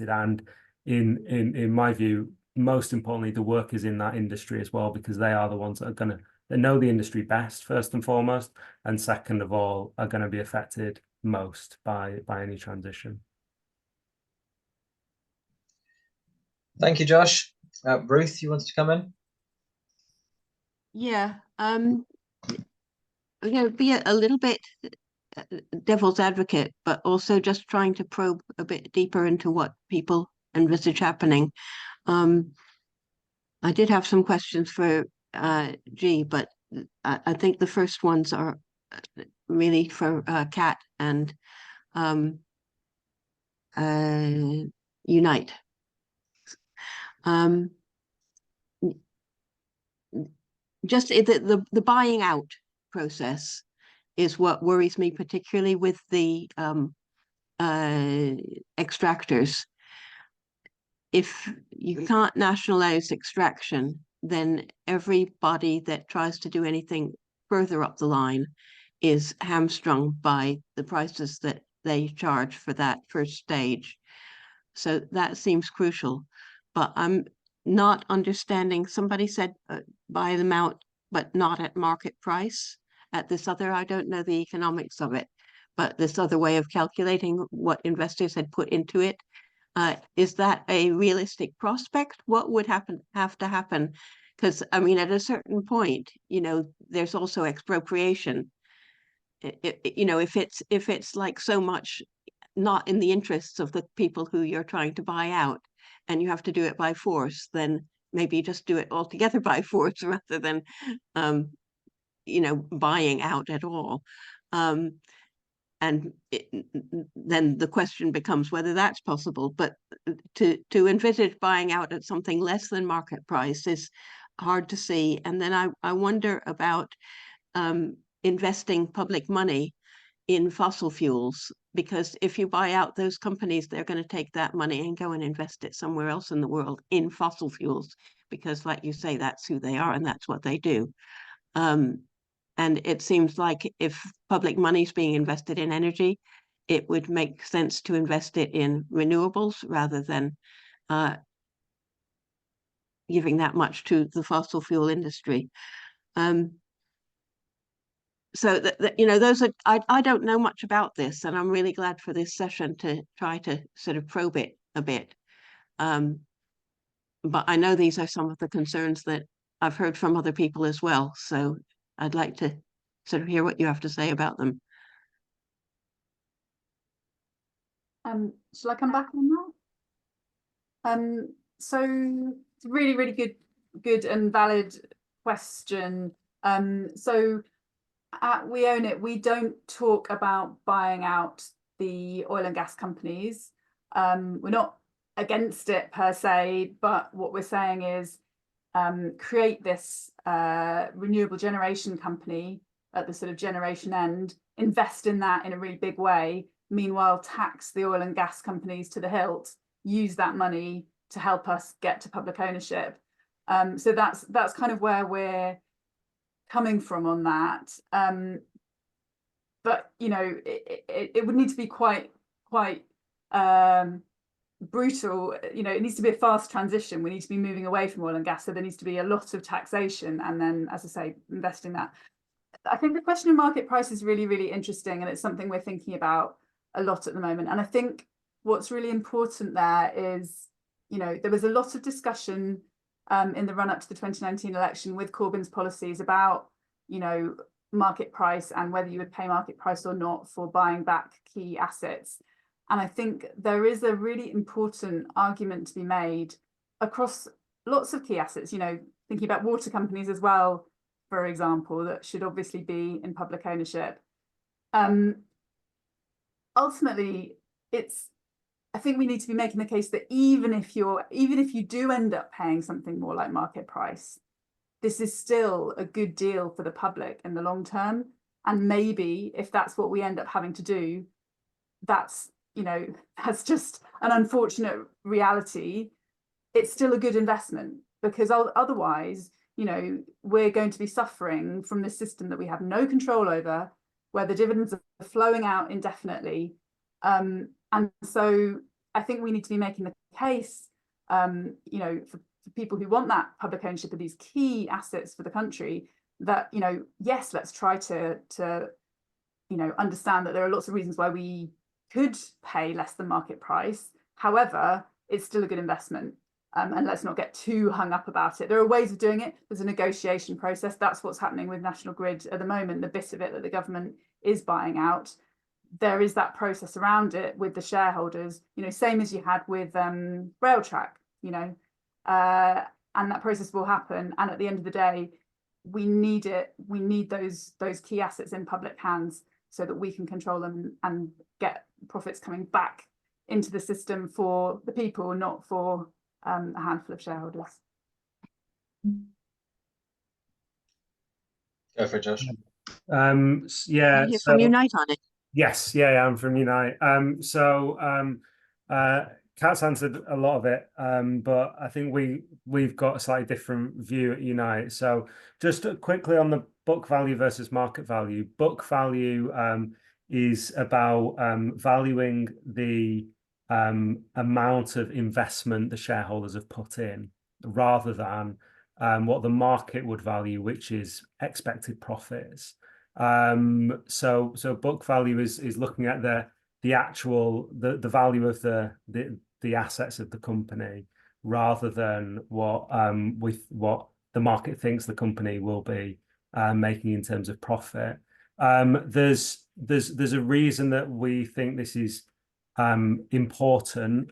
and in my view, most importantly, the workers in that industry as well, because they are the ones that are they know the industry best, first and foremost, and second of all, are going to be affected most by any transition. Thank you, Josh. Ruth, you wanted to come in? Yeah, I'm going to be a little bit devil's advocate, but also just trying to probe a bit deeper into what people envisage happening. I did have some questions for G, but I think the first ones are really for Kat and Unite. Just the buying out process is what worries me, particularly with the extractors. If you can't nationalize extraction, then everybody that tries to do anything further up the line is hamstrung by the prices that they charge for that first stage. So that seems crucial. But I'm not understanding, somebody said buy them out, but not at market price. At this other, I don't know the economics of it, but this other way of calculating what investors had put into it, Is that a realistic prospect? What would have to happen? Because I mean, at a certain point, there's also expropriation. If it's like so much not in the interests of the people who you're trying to buy out, and you have to do it by force, then maybe just do it altogether by force rather than buying out at all. And then the question becomes whether that's possible. But to envisage buying out at something less than market price is hard to see. And then I wonder about investing public money in fossil fuels, because if you buy out those companies, they're going to take that money and go and invest it somewhere else in the world in fossil fuels, because like you say, that's who they are and that's what they do. And it seems like if public money is being invested in energy, it would make sense to invest it in renewables rather than giving that much to the fossil fuel industry. So those are, I don't know much about this, and I'm really glad for this session to try to sort of probe it a bit. But I know these are some of the concerns that I've heard from other people as well. So I'd like to sort of hear what you have to say about them. Shall I come back on that? So it's a really, really good and valid question. So at We Own It, we don't talk about buying out the oil and gas companies. We're not against it per se, but what we're saying is create this renewable generation company at the sort of generation end, invest in that in a really big way, meanwhile tax the oil and gas companies to the hilt, use that money to help us get to public ownership. So that's kind of where we're coming from on that. But it would need to be quite brutal. It needs to be a fast transition. We need to be moving away from oil and gas, so there needs to be a lot of taxation, and then, as I say, investing that. I think the question of market price is really, really interesting, and it's something we're thinking about a lot at the moment. And I think what's really important there is, there was a lot of discussion in the run-up to the 2019 election with Corbyn's policies about, market price and whether you would pay market price or not for buying back key assets. And I think there is a really important argument to be made across lots of key assets, thinking about water companies as well, for example, that should obviously be in public ownership. Ultimately, I think we need to be making the case that even if you do end up paying something more like market price, this is still a good deal for the public in the long term. And maybe if that's what we end up having to do, that's just an unfortunate reality. It's still a good investment, because otherwise, we're going to be suffering from this system that we have no control over, where the dividends are flowing out indefinitely. And so I think we need to be making the case, for people who want that public ownership of these key assets for the country, that, yes, let's try to understand that there are lots of reasons why we could pay less than market price. However, it's still a good investment. And let's not get too hung up about it. There are ways of doing it. There's a negotiation process. That's what's happening with National Grid at the moment, the bit of it that the government is buying out. There is that process around it with the shareholders, same as you had with Railtrack, and that process will happen. And at the end of the day, we need it. We need those key assets in public hands so that we can control them and get profits coming back into the system for the people, not for a handful of shareholders. Go for it, Josh. Yeah. Hear from Unite on it. Yes, yeah, I'm from Unite. Kat's answered a lot of it, but I think we've got a slightly different view at Unite. So just quickly on the book value versus market value. Book value is about valuing the amount of investment the shareholders have put in, rather than what the market would value, which is expected profits. So book value is looking at the actual the value of the assets of the company, rather than what the market thinks the company will be making in terms of profit. There's a reason that we think this is important,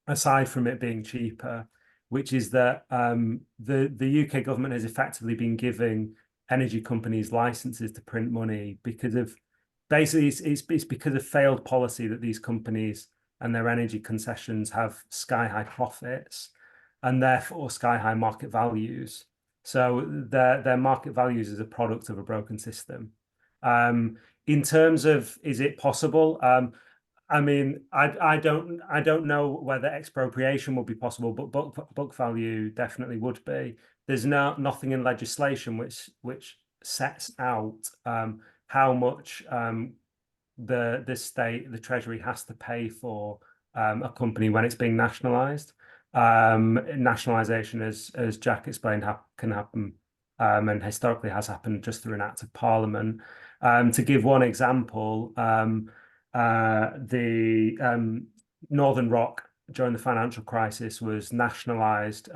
aside from it being cheaper, which is that the UK government has effectively been giving energy companies licenses to print money because of basically it's because of failed policy that these companies and their energy concessions have sky high profits and therefore sky high market values. So their market values is a product of a broken system. In terms of, is it possible? I mean, I don't know whether expropriation would be possible, but book value definitely would be. There's nothing in legislation which sets out how much the state, the Treasury has to pay for a company when it's being nationalised. Nationalisation, as Jack explained, can happen and historically has happened just through an act of Parliament. To give one example, the Northern Rock during the financial crisis was nationalised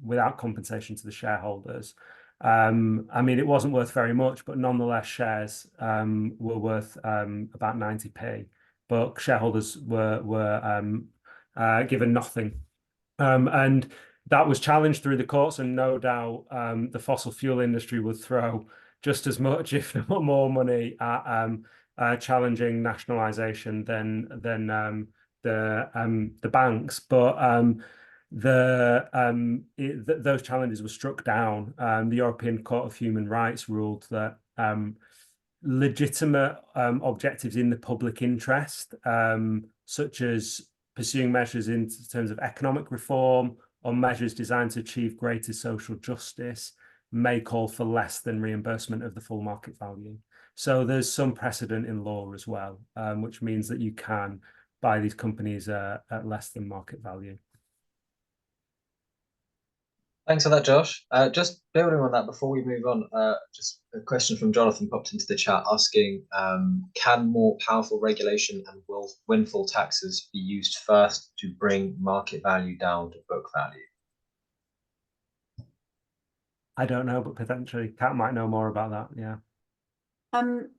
without compensation to the shareholders. I mean, it wasn't worth very much, but nonetheless, shares were worth about 90p, but shareholders were given nothing. And that was challenged through the courts, and no doubt the fossil fuel industry would throw just as much, if not more, money at challenging nationalisation than the banks. But those challenges were struck down. The European Court of Human Rights ruled that legitimate objectives in the public interest, such as pursuing measures in terms of economic reform or measures designed to achieve greater social justice, may call for less than reimbursement of the full market value. So there's some precedent in law as well, which means that you can buy these companies at less than market value. Thanks for that, Josh. Just building on that, before we move on, just a question from Jonathan popped into the chat asking, can more powerful regulation and windfall taxes be used first to bring market value down to book value? I don't know, but potentially Kat might know more about that. Yeah.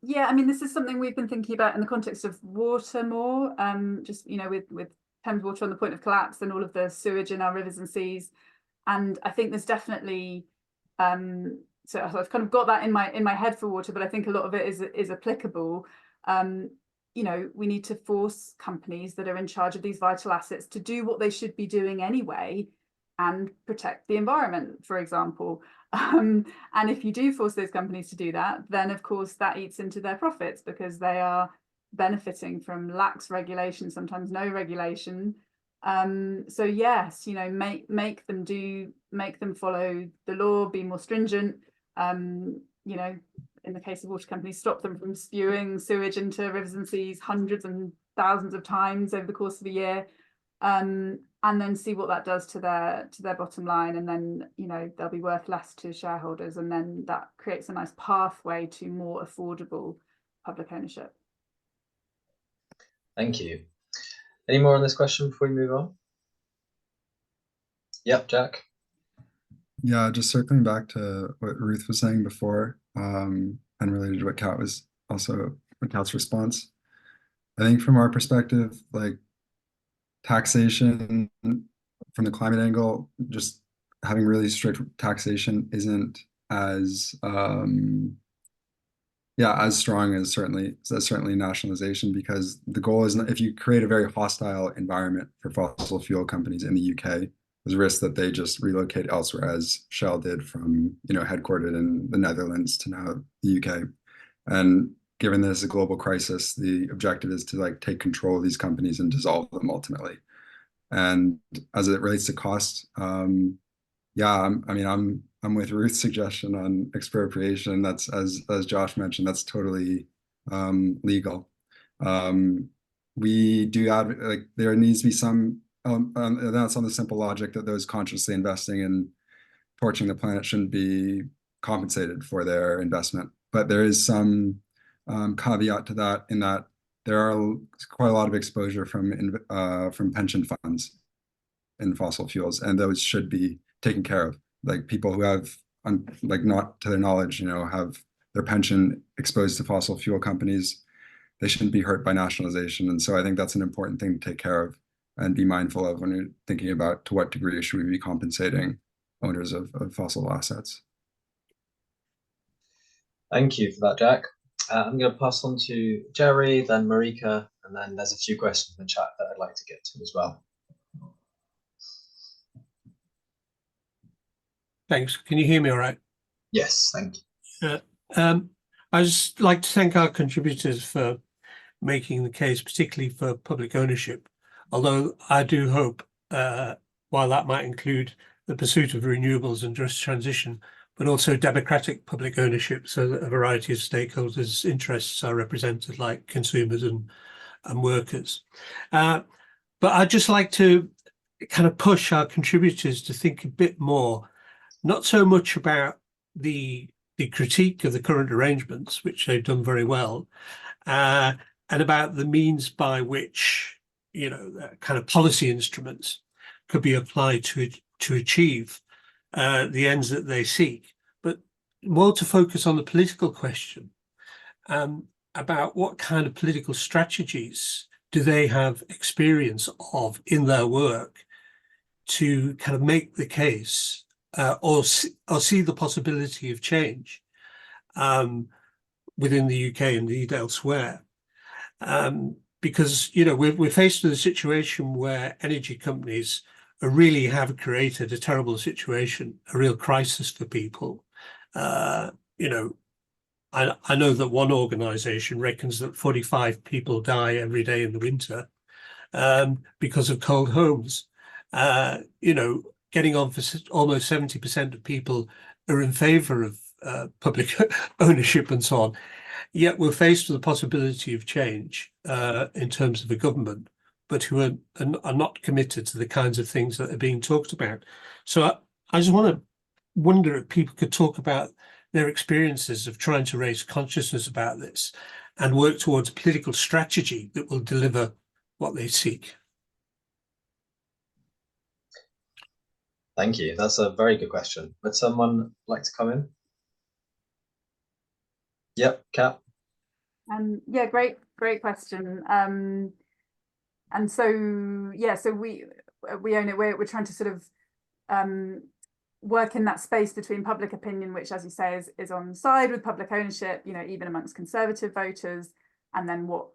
Yeah, I mean, this is something we've been thinking about in the context of water more, just, you know, with Thames Water on the point of collapse and all of the sewage in our rivers and seas. And I think there's definitely, so I've kind of got that in my head for water, but I think a lot of it is applicable. You know, we need to force companies that are in charge of these vital assets to do what they should be doing anyway and protect the environment, for example. And if you do force those companies to do that, then of course that eats into their profits because they are benefiting from lax regulation, sometimes no regulation. So yes, you know, make them follow the law, be more stringent. You know, in the case of water companies, stop them from spewing sewage into rivers and seas hundreds and thousands of times over the course of a year. And then see what that does to their bottom line, and then, you know, they'll be worth less to shareholders, and then that creates a nice pathway to more affordable public ownership. Thank you. Any more on this question before we move on? Yep, Jack. Yeah, just circling back to what Ruth was saying before, and related to what Kat's response. I think from our perspective, like taxation from the climate angle, just having really strict taxation isn't as as strong as certainly nationalization, because the goal is, if you create a very hostile environment for fossil fuel companies in the UK, there's a risk that they just relocate elsewhere, as Shell did from, you know, headquartered in the Netherlands to now the UK. And given this is a global crisis, the objective is to like take control of these companies and dissolve them ultimately. And as it relates to cost, I'm with Ruth's suggestion on expropriation. That's, as Josh mentioned, that's totally legal. We do have, like, there needs to be some, that's on the simple logic that those consciously investing in torching the planet shouldn't be compensated for their investment. But there is some caveat to that, in that there are quite a lot of exposure from pension funds in fossil fuels, and those should be taken care of. Like people who have, like not to their knowledge, have their pension exposed to fossil fuel companies, they shouldn't be hurt by nationalization. And so I think that's an important thing to take care of and be mindful of when you're thinking about to what degree should we be compensating owners of fossil assets. Thank you for that, Jack. I'm going to pass on to Jerry, then Marika, and then there's a few questions in the chat that I'd like to get to as well. Thanks. Can you hear me all right? Yes, thank you. I'd just like to thank our contributors for making the case, particularly for public ownership, although I do hope, while that might include the pursuit of renewables and just transition, but also democratic public ownership, so that a variety of stakeholders' interests are represented, like consumers and workers. But I'd just like to kind of push our contributors to think a bit more, not so much about the critique of the current arrangements, which they've done very well, and about the means by which, kind of policy instruments could be applied to achieve the ends that they seek, but more to focus on the political question about what kind of political strategies do they have experience of in their work to kind of make the case or see the possibility of change within the UK and indeed elsewhere. Because, we're faced with a situation where energy companies really have created a terrible situation, a real crisis for people. I know that one organisation reckons that 45 people die every day in the winter because of cold homes. Getting on for almost 70% of people are in favour of public ownership and so on. Yet we're faced with the possibility of change in terms of a government, but who are not committed to the kinds of things that are being talked about. So I just wonder if people could talk about their experiences of trying to raise consciousness about this and work towards a political strategy that will deliver what they seek. Thank you. That's a very good question. Would someone like to come in? Yep, Kat. Yeah, great question. And so we own it. We're trying to sort of work in that space between public opinion, which, as you say, is on side with public ownership, even amongst conservative voters, and then what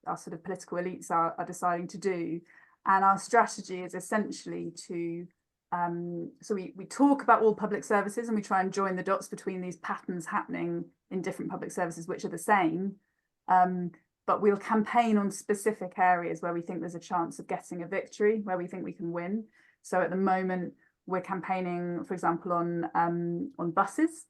our sort of political elites are deciding to do. And our strategy is essentially to so we talk about all public services and we try and join the dots between these patterns happening in different public services, which are the same. But we'll campaign on specific areas where we think there's a chance of getting a victory, where we think we can win. So at the moment, we're campaigning, for example, on buses.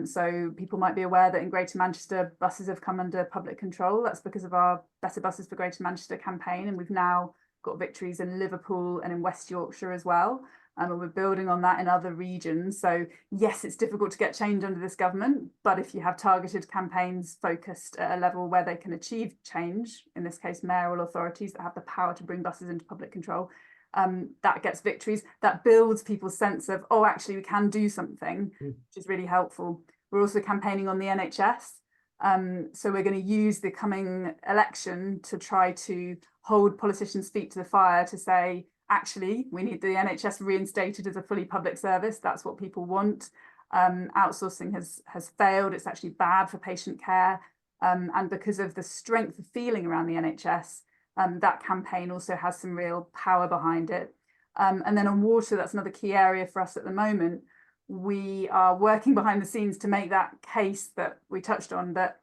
So people might be aware that in Greater Manchester, buses have come under public control. That's because of our Better Buses for Greater Manchester campaign. And we've now got victories in Liverpool and in West Yorkshire as well. And we're building on that in other regions. So yes, it's difficult to get change under this government, but if you have targeted campaigns focused at a level where they can achieve change, in this case, mayoral authorities that have the power to bring buses into public control, that gets victories. That builds people's sense of, oh, actually, we can do something, which is really helpful. We're also campaigning on the NHS. So we're going to use the coming election to try to hold politicians' feet to the fire to say, actually, we need the NHS reinstated as a fully public service. That's what people want. Outsourcing has failed. It's actually bad for patient care. And because of the strength of feeling around the NHS, that campaign also has some real power behind it. And then on water, that's another key area for us at the moment. We are working behind the scenes to make that case that we touched on, that,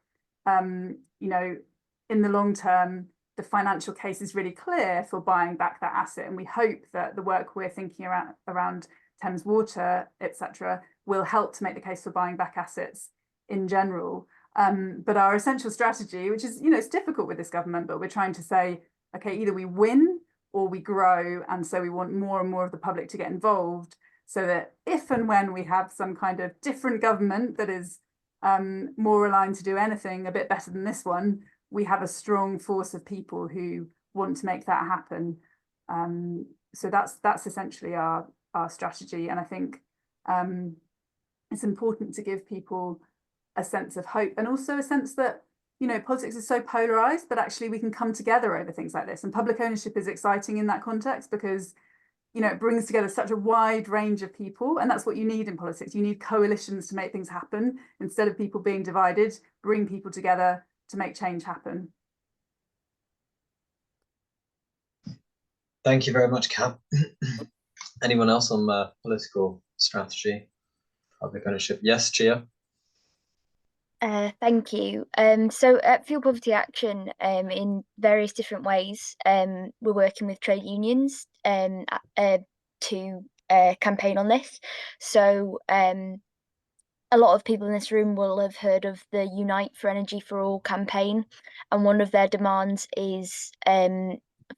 in the long term, the financial case is really clear for buying back that asset. And we hope that the work we're thinking around Thames Water, etc., will help to make the case for buying back assets in general. But our essential strategy, which is, it's difficult with this government, but we're trying to say, okay, either we win or we grow. And so we want more and more of the public to get involved so that if and when we have some kind of different government that is more aligned to do anything a bit better than this one, we have a strong force of people who want to make that happen. So that's essentially our strategy. And I think it's important to give people a sense of hope, and also a sense that, you know, politics is so polarized, but actually we can come together over things like this. And public ownership is exciting in that context because, you know, it brings together such a wide range of people, and that's what you need in politics. You need coalitions to make things happen. Instead of people being divided, bring people together to make change happen. Thank you very much, Cam. Anyone else on political strategy, public ownership? Yes, Gia? Thank you. So at Fuel Poverty Action, in various different ways, we're working with trade unions to campaign on this. So a lot of people in this room will have heard of the Unite for Energy for All campaign, and one of their demands is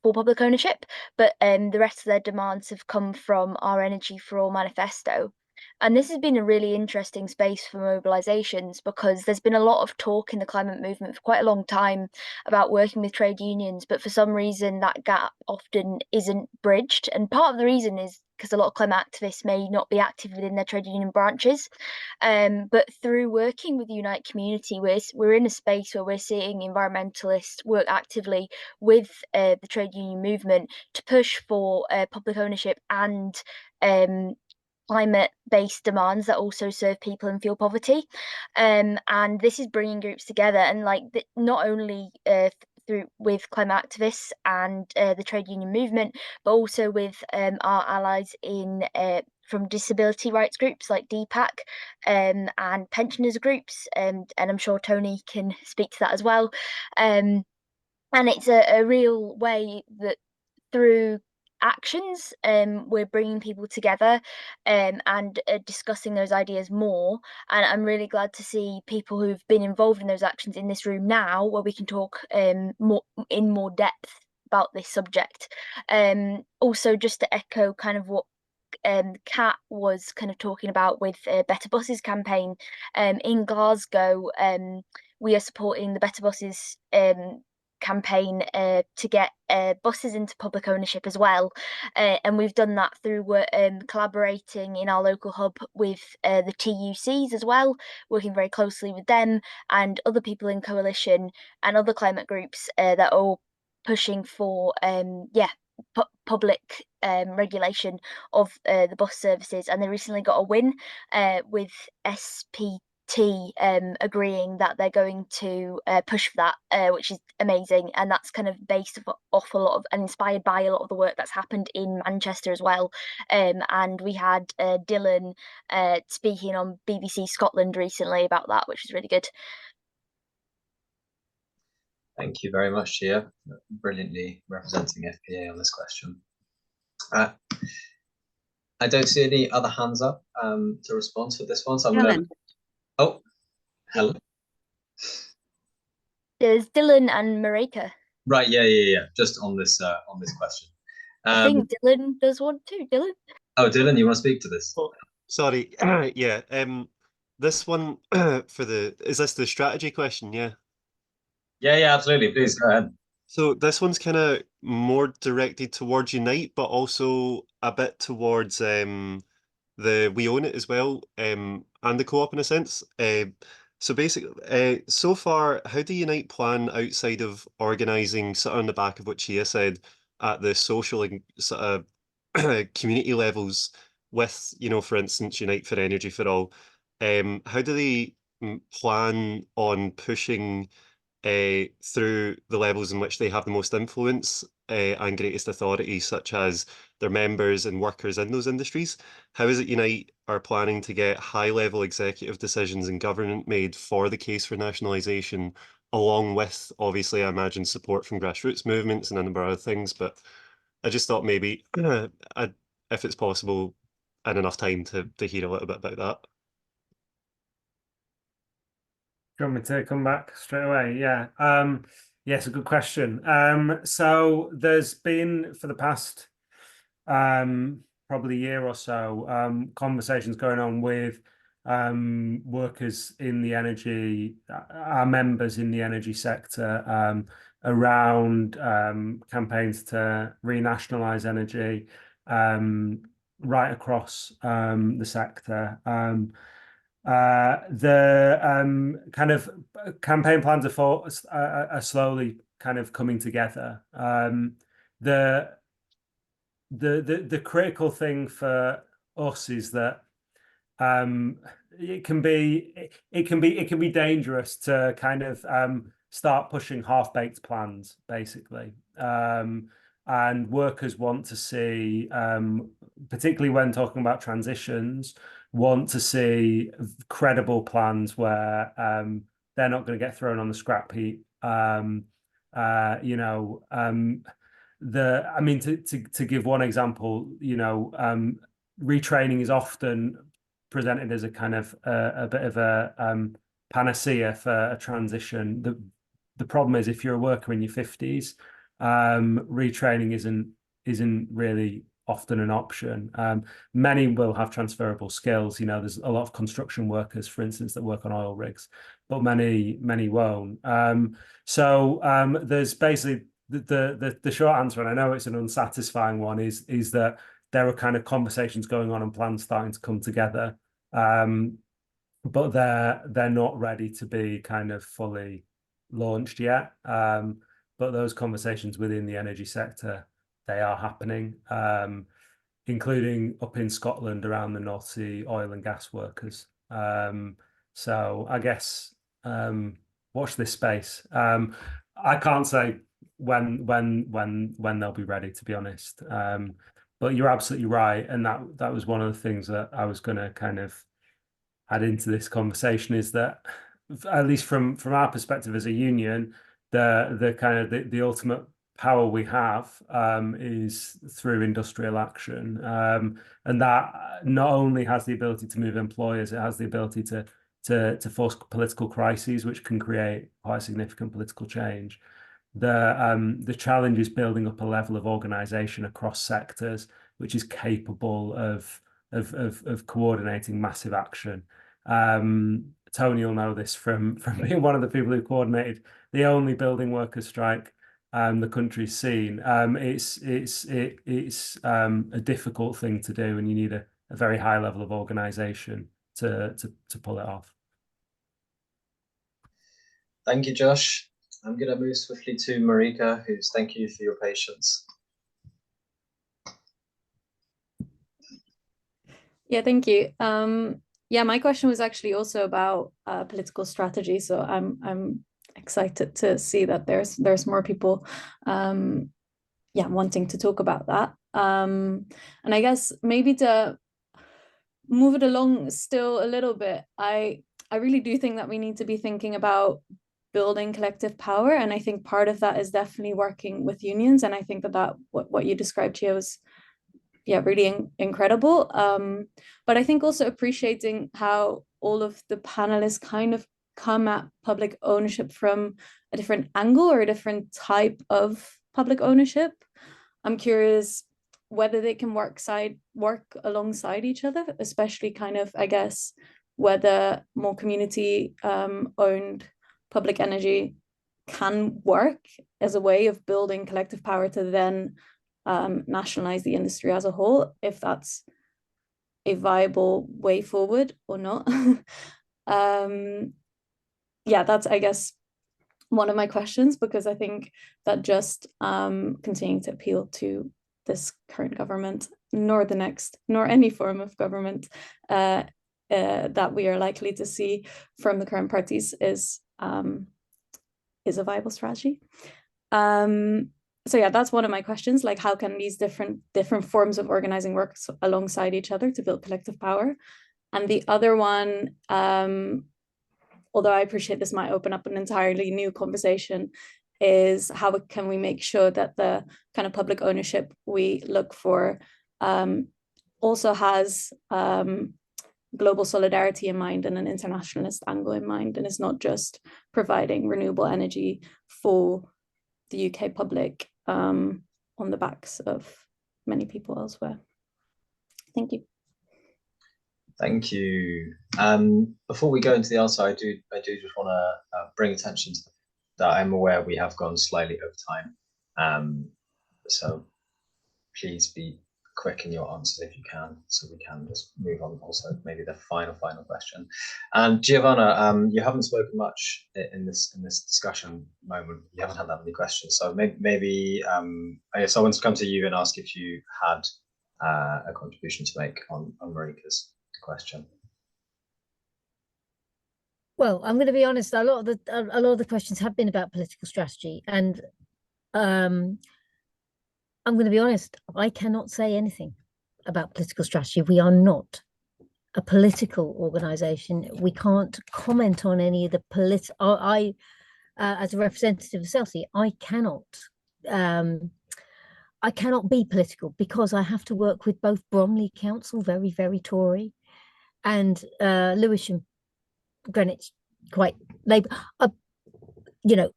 for public ownership, but the rest of their demands have come from our Energy for All manifesto. And this has been a really interesting space for mobilisations, because there's been a lot of talk in the climate movement for quite a long time about working with trade unions, but for some reason that gap often isn't bridged. And part of the reason is because a lot of climate activists may not be active within their trade union branches. But through working with the Unite community, we're in a space where we're seeing environmentalists work actively with the trade union movement to push for public ownership and climate-based demands that also serve people in fuel poverty. And this is bringing groups together, and like not only through with climate activists and the trade union movement, but also with our allies in from disability rights groups like DPAC and pensioners groups, and I'm sure Tony can speak to that as well. And it's a real way that through actions we're bringing people together and discussing those ideas more, and I'm really glad to see people who've been involved in those actions in this room now, where we can talk more depth about this subject. Also, just to echo kind of what Kat was kind of talking about with Better Buses campaign, in Glasgow we are supporting the Better Buses campaign to get buses into public ownership as well, and we've done that through collaborating in our local hub with the TUCs as well, working very closely with them and other people in coalition and other climate groups that are all pushing for public regulation of the bus services. And they recently got a win with SPT agreeing that they're going to push for that, which is amazing. And that's kind of based off a lot of and inspired by a lot of the work that's happened in Manchester as well. And we had Dylan speaking on BBC Scotland recently about that, which is really good. Thank you very much, Gia, brilliantly representing FPA on this question. I don't see any other hands up to respond to this one, so I'm going to... Oh, Helen. There's Dylan and Marika. Right, yeah. Just on this question. I think Dylan does want to. Dylan. Oh, Dylan, you want to speak to this? Oh, sorry. Yeah. This one is this the strategy question? Yeah. Yeah, absolutely. Please go ahead. So this one's kind of more directed towards Unite, but also a bit towards the We Own It as well, and the co-op in a sense. So basically, so far, how do Unite plan outside of organising, sort of on the back of what Chia said, at the social and sort of community levels with, for instance, Unite for Energy for All? How do they plan on pushing through the levels in which they have the most influence and greatest authority, such as their members and workers in those industries? How is it Unite are planning to get high-level executive decisions and government made for the case for nationalisation, along with, obviously, I imagine, support from grassroots movements and a number of other things? But I just thought maybe, if it's possible, and enough time to hear a little bit about that. Do you want me to come back straight away? Yeah. Yes, a good question. So there's been, for the past probably year or so, conversations going on with workers in the energy, our members in the energy sector, around campaigns to renationalise energy right across the sector. The kind of campaign plans are slowly kind of coming together. The critical thing for us is that it can be dangerous to kind of start pushing half-baked plans, basically. And workers want to see, particularly when talking about transitions, want to see credible plans where they're not going to get thrown on the scrap heap. You know, I mean, to give one example, you know, retraining is often presented as a kind of a bit of a panacea for a transition. The problem is, if you're a worker in your 50s, retraining isn't really often an option. Many will have transferable skills. You know, there's a lot of construction workers, for instance, that work on oil rigs, but many won't. So there's basically the short answer, and I know it's an unsatisfying one, is that there are kind of conversations going on and plans starting to come together, but they're not ready to be kind of fully launched yet. But those conversations within the energy sector, they are happening, including up in Scotland around the North Sea oil and gas workers. So I guess watch this space. I can't say when they'll be ready, to be honest. But you're absolutely right, and that was one of the things that I was going to kind of add into this conversation, is that, at least from our perspective as a union, the kind of the ultimate power we have is through industrial action, and that not only has the ability to move employers, it has the ability to force political crises, which can create quite significant political change. The challenge is building up a level of organisation across sectors which is capable of coordinating massive action. Tony will know this from being one of the people who coordinated the only building workers strike the country's seen. It's a difficult thing to do, and you need a very high level of organisation to pull it off. Thank you, Josh. I'm going to move swiftly to Marika, who's thank you for your patience. Yeah, thank you. Yeah, my question was actually also about political strategy. So I'm excited to see that there's more people wanting to talk about that. And I guess maybe to move it along still a little bit, I really do think that we need to be thinking about building collective power, and I think part of that is definitely working with unions, and I think that what you described here was really incredible, but I think also appreciating how all of the panelists kind of come at public ownership from a different angle or a different type of public ownership. I'm curious whether they can work alongside each other, especially kind of, I guess, whether more community owned public energy can work as a way of building collective power to then nationalize the industry as a whole, if that's a viable way forward or not. That's, I guess, one of my questions, because I think that just continuing to appeal to this current government, nor the next, nor any form of government that we are likely to see from the current parties is a viable strategy. So yeah, that's one of my questions, like how can these different forms of organizing work alongside each other to build collective power? And the other one, although I appreciate this might open up an entirely new conversation, is how can we make sure that the kind of public ownership we look for also has global solidarity in mind and an internationalist angle in mind, and it's not just providing renewable energy for the UK public on the backs of many people elsewhere. Thank you. Thank you. Before we go into the answer, I do just want to bring attention to that I'm aware we have gone slightly over time. So please be quick in your answers if you can, so we can just move on. Also, maybe the final question. Giovanna, you haven't spoken much in this discussion moment. You haven't had that many questions, so maybe I guess I want to come to you and ask if you had a contribution to make on Marika's question. Well, I'm going to be honest. A lot of the questions have been about political strategy, and I'm going to be honest. I cannot say anything about political strategy. We are not a political organisation. We can't comment on any of the as a representative of SELCE, I cannot be political because I have to work with both Bromley Council, very, very Tory, and Lewisham, Greenwich, quite Labour. You know,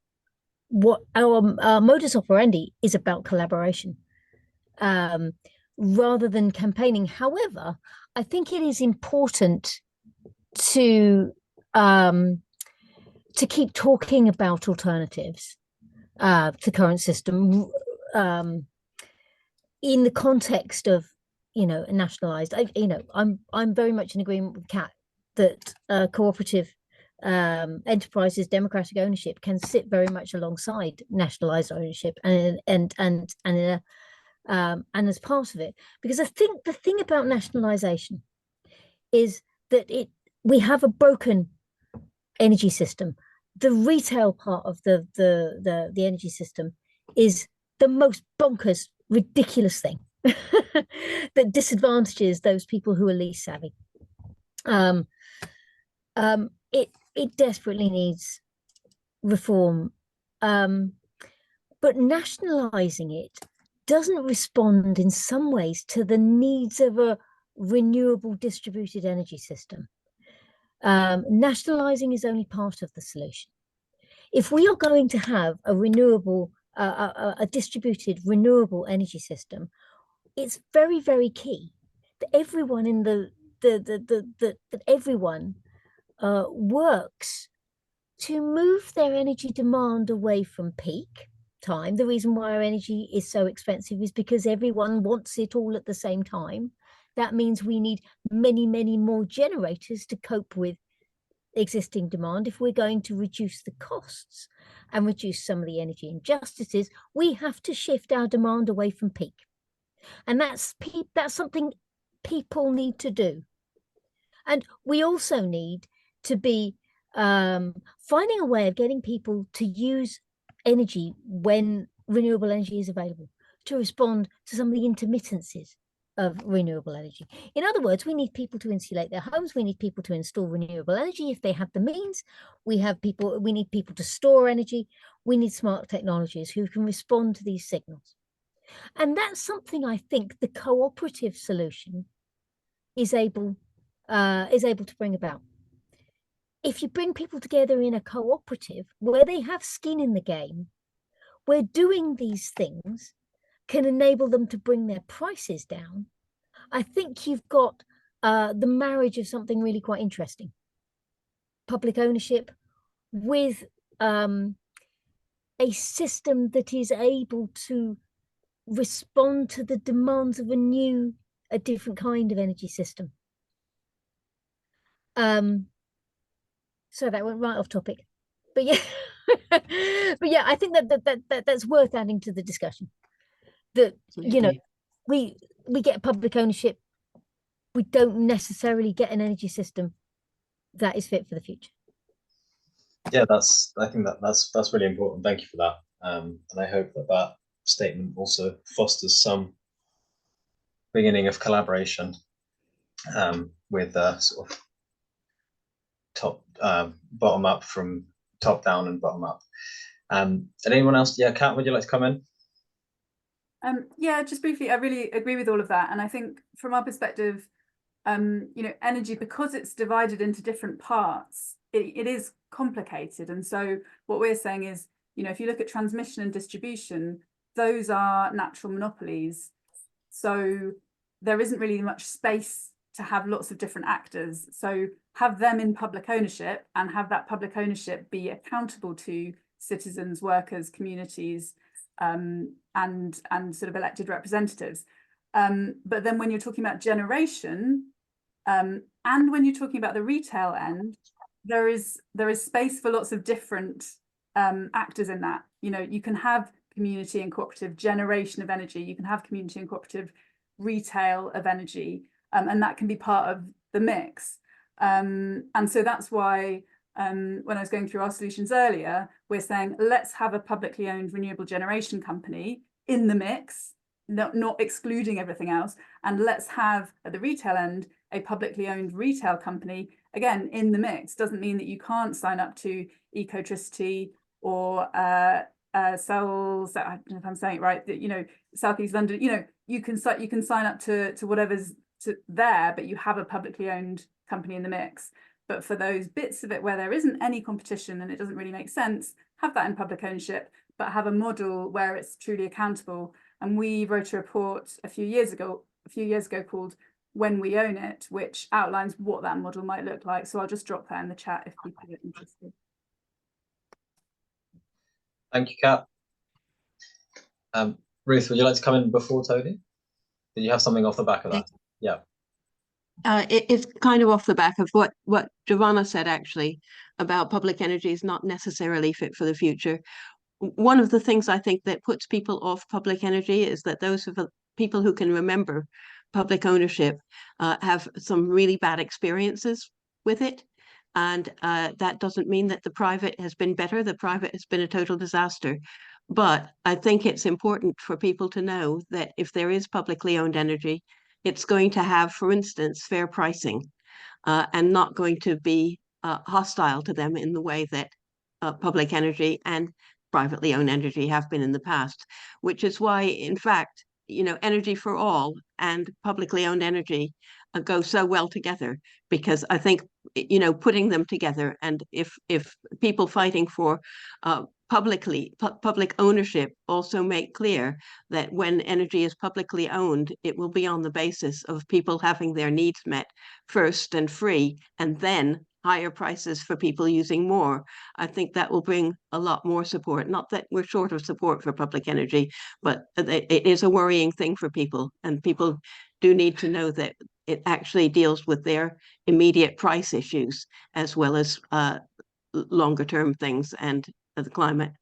what our modus operandi is about collaboration rather than campaigning. However, I think it is important to keep talking about alternatives to current system in the context of, you know, nationalised. I'm very much in agreement with Kat that cooperative enterprises, democratic ownership can sit very much alongside nationalised ownership and as part of it, because I think the thing about nationalisation is that we have a broken energy system. The retail part of the energy system is the most bonkers, ridiculous thing that disadvantages those people who are least savvy. It desperately needs reform, but nationalising it doesn't respond in some ways to the needs of a renewable distributed energy system. Nationalising is only part of the solution. If we are going to have a renewable, a distributed renewable energy system, it's very, very key that everyone in that everyone works to move their energy demand away from peak time. The reason why our energy is so expensive is because everyone wants it all at the same time. That means we need many, many more generators to cope with existing demand. If we're going to reduce the costs and reduce some of the energy injustices, we have to shift our demand away from peak. And that's something people need to do. And we also need to be finding a way of getting people to use energy when renewable energy is available, to respond to some of the intermittencies of renewable energy. In other words, we need people to insulate their homes. We need people to install renewable energy if they have the means. We need people to store energy. We need smart technologies who can respond to these signals. And that's something I think the cooperative solution is able to bring about. If you bring people together in a cooperative where they have skin in the game, where doing these things can enable them to bring their prices down, I think you've got the marriage of something really quite interesting. Public ownership with a system that is able to respond to the demands of a different kind of energy system. So that went right off topic, but yeah, I think that's worth adding to the discussion. That you know, we get public ownership, we don't necessarily get an energy system that is fit for the future. Yeah, I think that's really important. Thank you for that, and I hope that statement also fosters some beginning of collaboration with sort of bottom up, from top down and bottom up. And anyone else? Yeah, Kat, would you like to come in? Yeah, just briefly, I really agree with all of that. And I think from our perspective, you know, energy, because it's divided into different parts, it is complicated. And so what we're saying is, you know, if you look at transmission and distribution, those are natural monopolies. So there isn't really much space to have lots of different actors. So have them in public ownership, and have that public ownership be accountable to citizens, workers, communities, and sort of elected representatives. But then when you're talking about generation, and when you're talking about the retail end, there is space for lots of different actors in that. You know, you can have community and cooperative generation of energy, you can have community and cooperative retail of energy, and that can be part of the mix. And so that's why when I was going through our solutions earlier, we're saying let's have a publicly owned renewable generation company in the mix, not excluding everything else, and let's have at the retail end a publicly owned retail company, again in the mix. Doesn't mean that you can't sign up to Ecotricity or SELCE, I don't know if I'm saying it right, that, you know, Southeast London, you know, you can sign up to whatever's there, but you have a publicly owned company in the mix. But for those bits of it where there isn't any competition and it doesn't really make sense, have that in public ownership, but have a model where it's truly accountable. And we wrote a report a few years ago called When We Own It, which outlines what that model might look like. So I'll just drop that in the chat if people are interested. Thank you, Kat. Ruth, would you like to come in before Tony? Did you have something off the back of that? Yeah. It's kind of off the back of what Giovanna said, actually, about public energy is not necessarily fit for the future. One of the things I think that puts people off public energy is that those of the people who can remember public ownership have some really bad experiences with it. And that doesn't mean that the private has been better. The private has been a total disaster. But I think it's important for people to know that if there is publicly owned energy, it's going to have, for instance, fair pricing, and not going to be hostile to them in the way that public energy and privately owned energy have been in the past, which is why, in fact, you know, energy for all and publicly owned energy go so well together, because I think, you know, putting them together, and if people fighting for public ownership also make clear that when energy is publicly owned, it will be on the basis of people having their needs met first and free, and then higher prices for people using more. I think that will bring a lot more support. Not that we're short of support for public energy, but it is a worrying thing for people, and people do need to know that it actually deals with their immediate price issues as well as longer term things and the climate.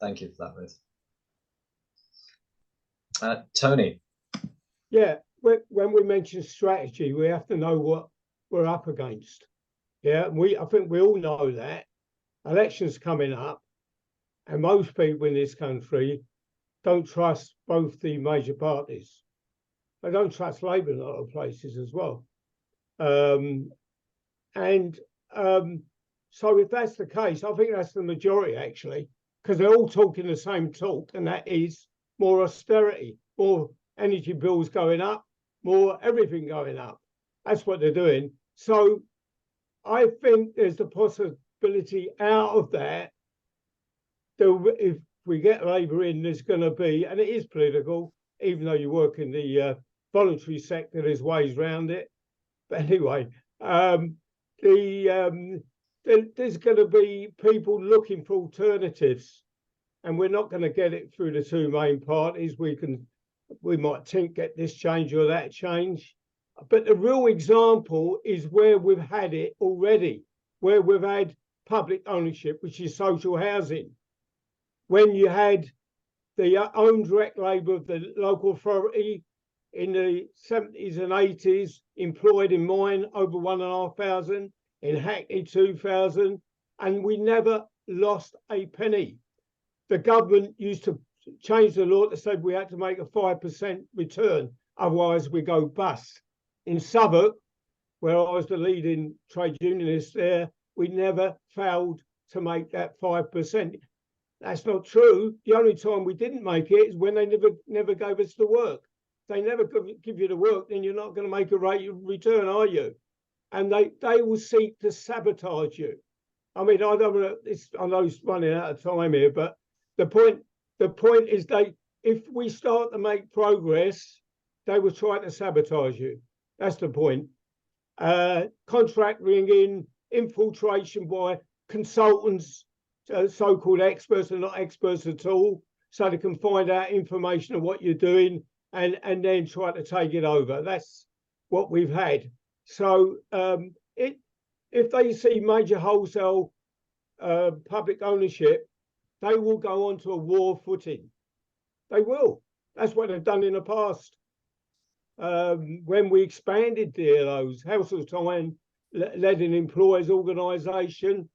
Thank you for that, Ruth. Tony. Yeah, when we mention strategy, we have to know what we're up against. Yeah, I think we all know that. Elections coming up, and most people in this country don't trust both the major parties. They don't trust Labour in a lot of places as well. So if that's the case, I think that's the majority, actually, because they're all talking the same talk, and that is more austerity, more energy bills going up, more everything going up. That's what they're doing. So I think there's the possibility out of that, if we get Labour in, there's going to be, and it is political, even though you work in the voluntary sector, there's ways around it. But anyway, there's going to be people looking for alternatives, and we're not going to get it through the two main parties. We might get this change or that change, but the real example is where we've had it already, where we've had public ownership, which is social housing. When you had the own direct labour of the local authority in the 70s and 80s, employed in mine over 1,500, in Hackney 2,000, and we never lost a penny. The government used to change the law that said we had to make a 5% return, otherwise we go bust. In Southwark, where I was the leading trade unionist there, we never failed to make that 5%. That's not true. The only time we didn't make it is when they never gave us the work. If they never give you the work, then you're not going to make a rate of return, are you? And they will seek to sabotage you. I mean, I know it's running out of time here, but the point is if we start to make progress, they were trying to sabotage you. That's the point. Contract ringing, infiltration by consultants, so-called experts are not experts at all, so they can find out information of what you're doing and then try to take it over. That's what we've had. So if they see major wholesale public ownership, they will go on to a war footing. They will. That's what they've done in the past. When we expanded DLOs, House of Time led an employers' organisation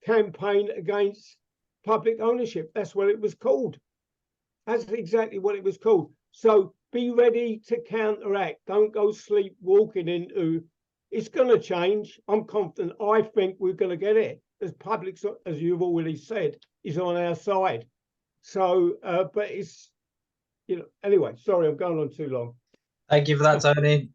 campaign against public ownership. That's what it was called. That's exactly what it was called. So be ready to counteract. Don't go sleepwalking into, it's going to change. I'm confident. I think we're going to get it. As public, as you've already said, is on our side. So, but it's, you know, anyway, sorry, I'm going on too long. Thank you for that, Tony.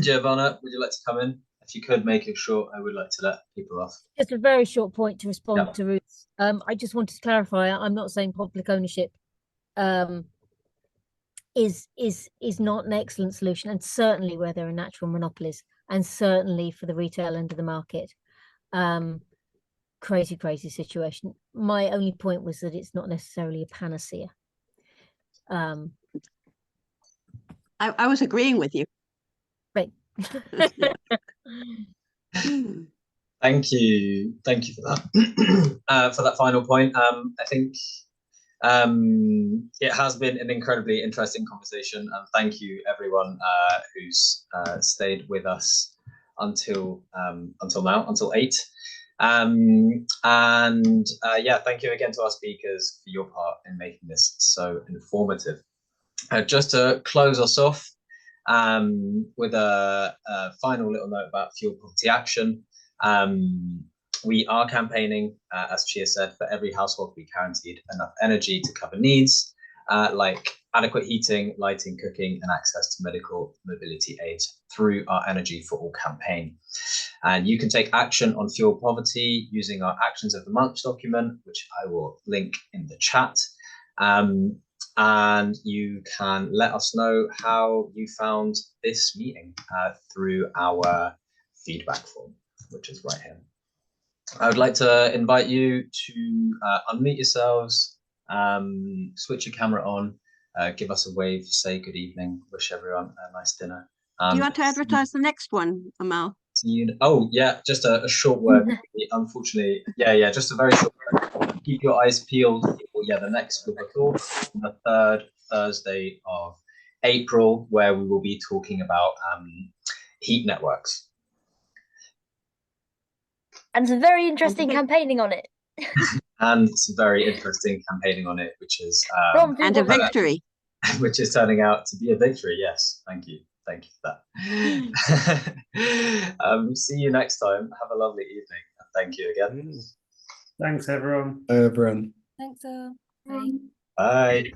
Giovanna, would you like to come in? If you could make it short, I would like to let people off. Just a very short point to respond to Ruth. I just wanted to clarify, I'm not saying public ownership is not an excellent solution, and certainly where there are natural monopolies, and certainly for the retail end of the market. Crazy situation. My only point was that it's not necessarily a panacea. I was agreeing with you. Right. Thank you for that. For that final point, I think it has been an incredibly interesting conversation, and thank you everyone who's stayed with us until now, until 8. Yeah, thank you again to our speakers for your part in making this so informative. Just to close us off with a final little note about fuel poverty action. We are campaigning, as Chia said, for every household to be guaranteed enough energy to cover needs like adequate heating, lighting, cooking, and access to medical mobility aids through our Energy for All campaign. And you can take action on fuel poverty using our Actions of the Month document, which I will link in the chat. And you can let us know how you found this meeting through our feedback form, which is right here. I would like to invite you to unmute yourselves, switch your camera on, give us a wave, say good evening, wish everyone a nice dinner. Do you want to advertise the next one, Amal? Oh, yeah, just a short word. Unfortunately, yeah, just a very short word. Keep your eyes peeled for the next group of thoughts, the 3rd Thursday of April, where we will be talking about heat networks. And some very interesting campaigning on it. And some very interesting campaigning on it, which is and a victory. Which is turning out to be a victory. Yes, thank you for that. See you next time. Have a lovely evening, and thank you again. Thanks, everyone. Bye, everyone. Thanks, Bye. Bye.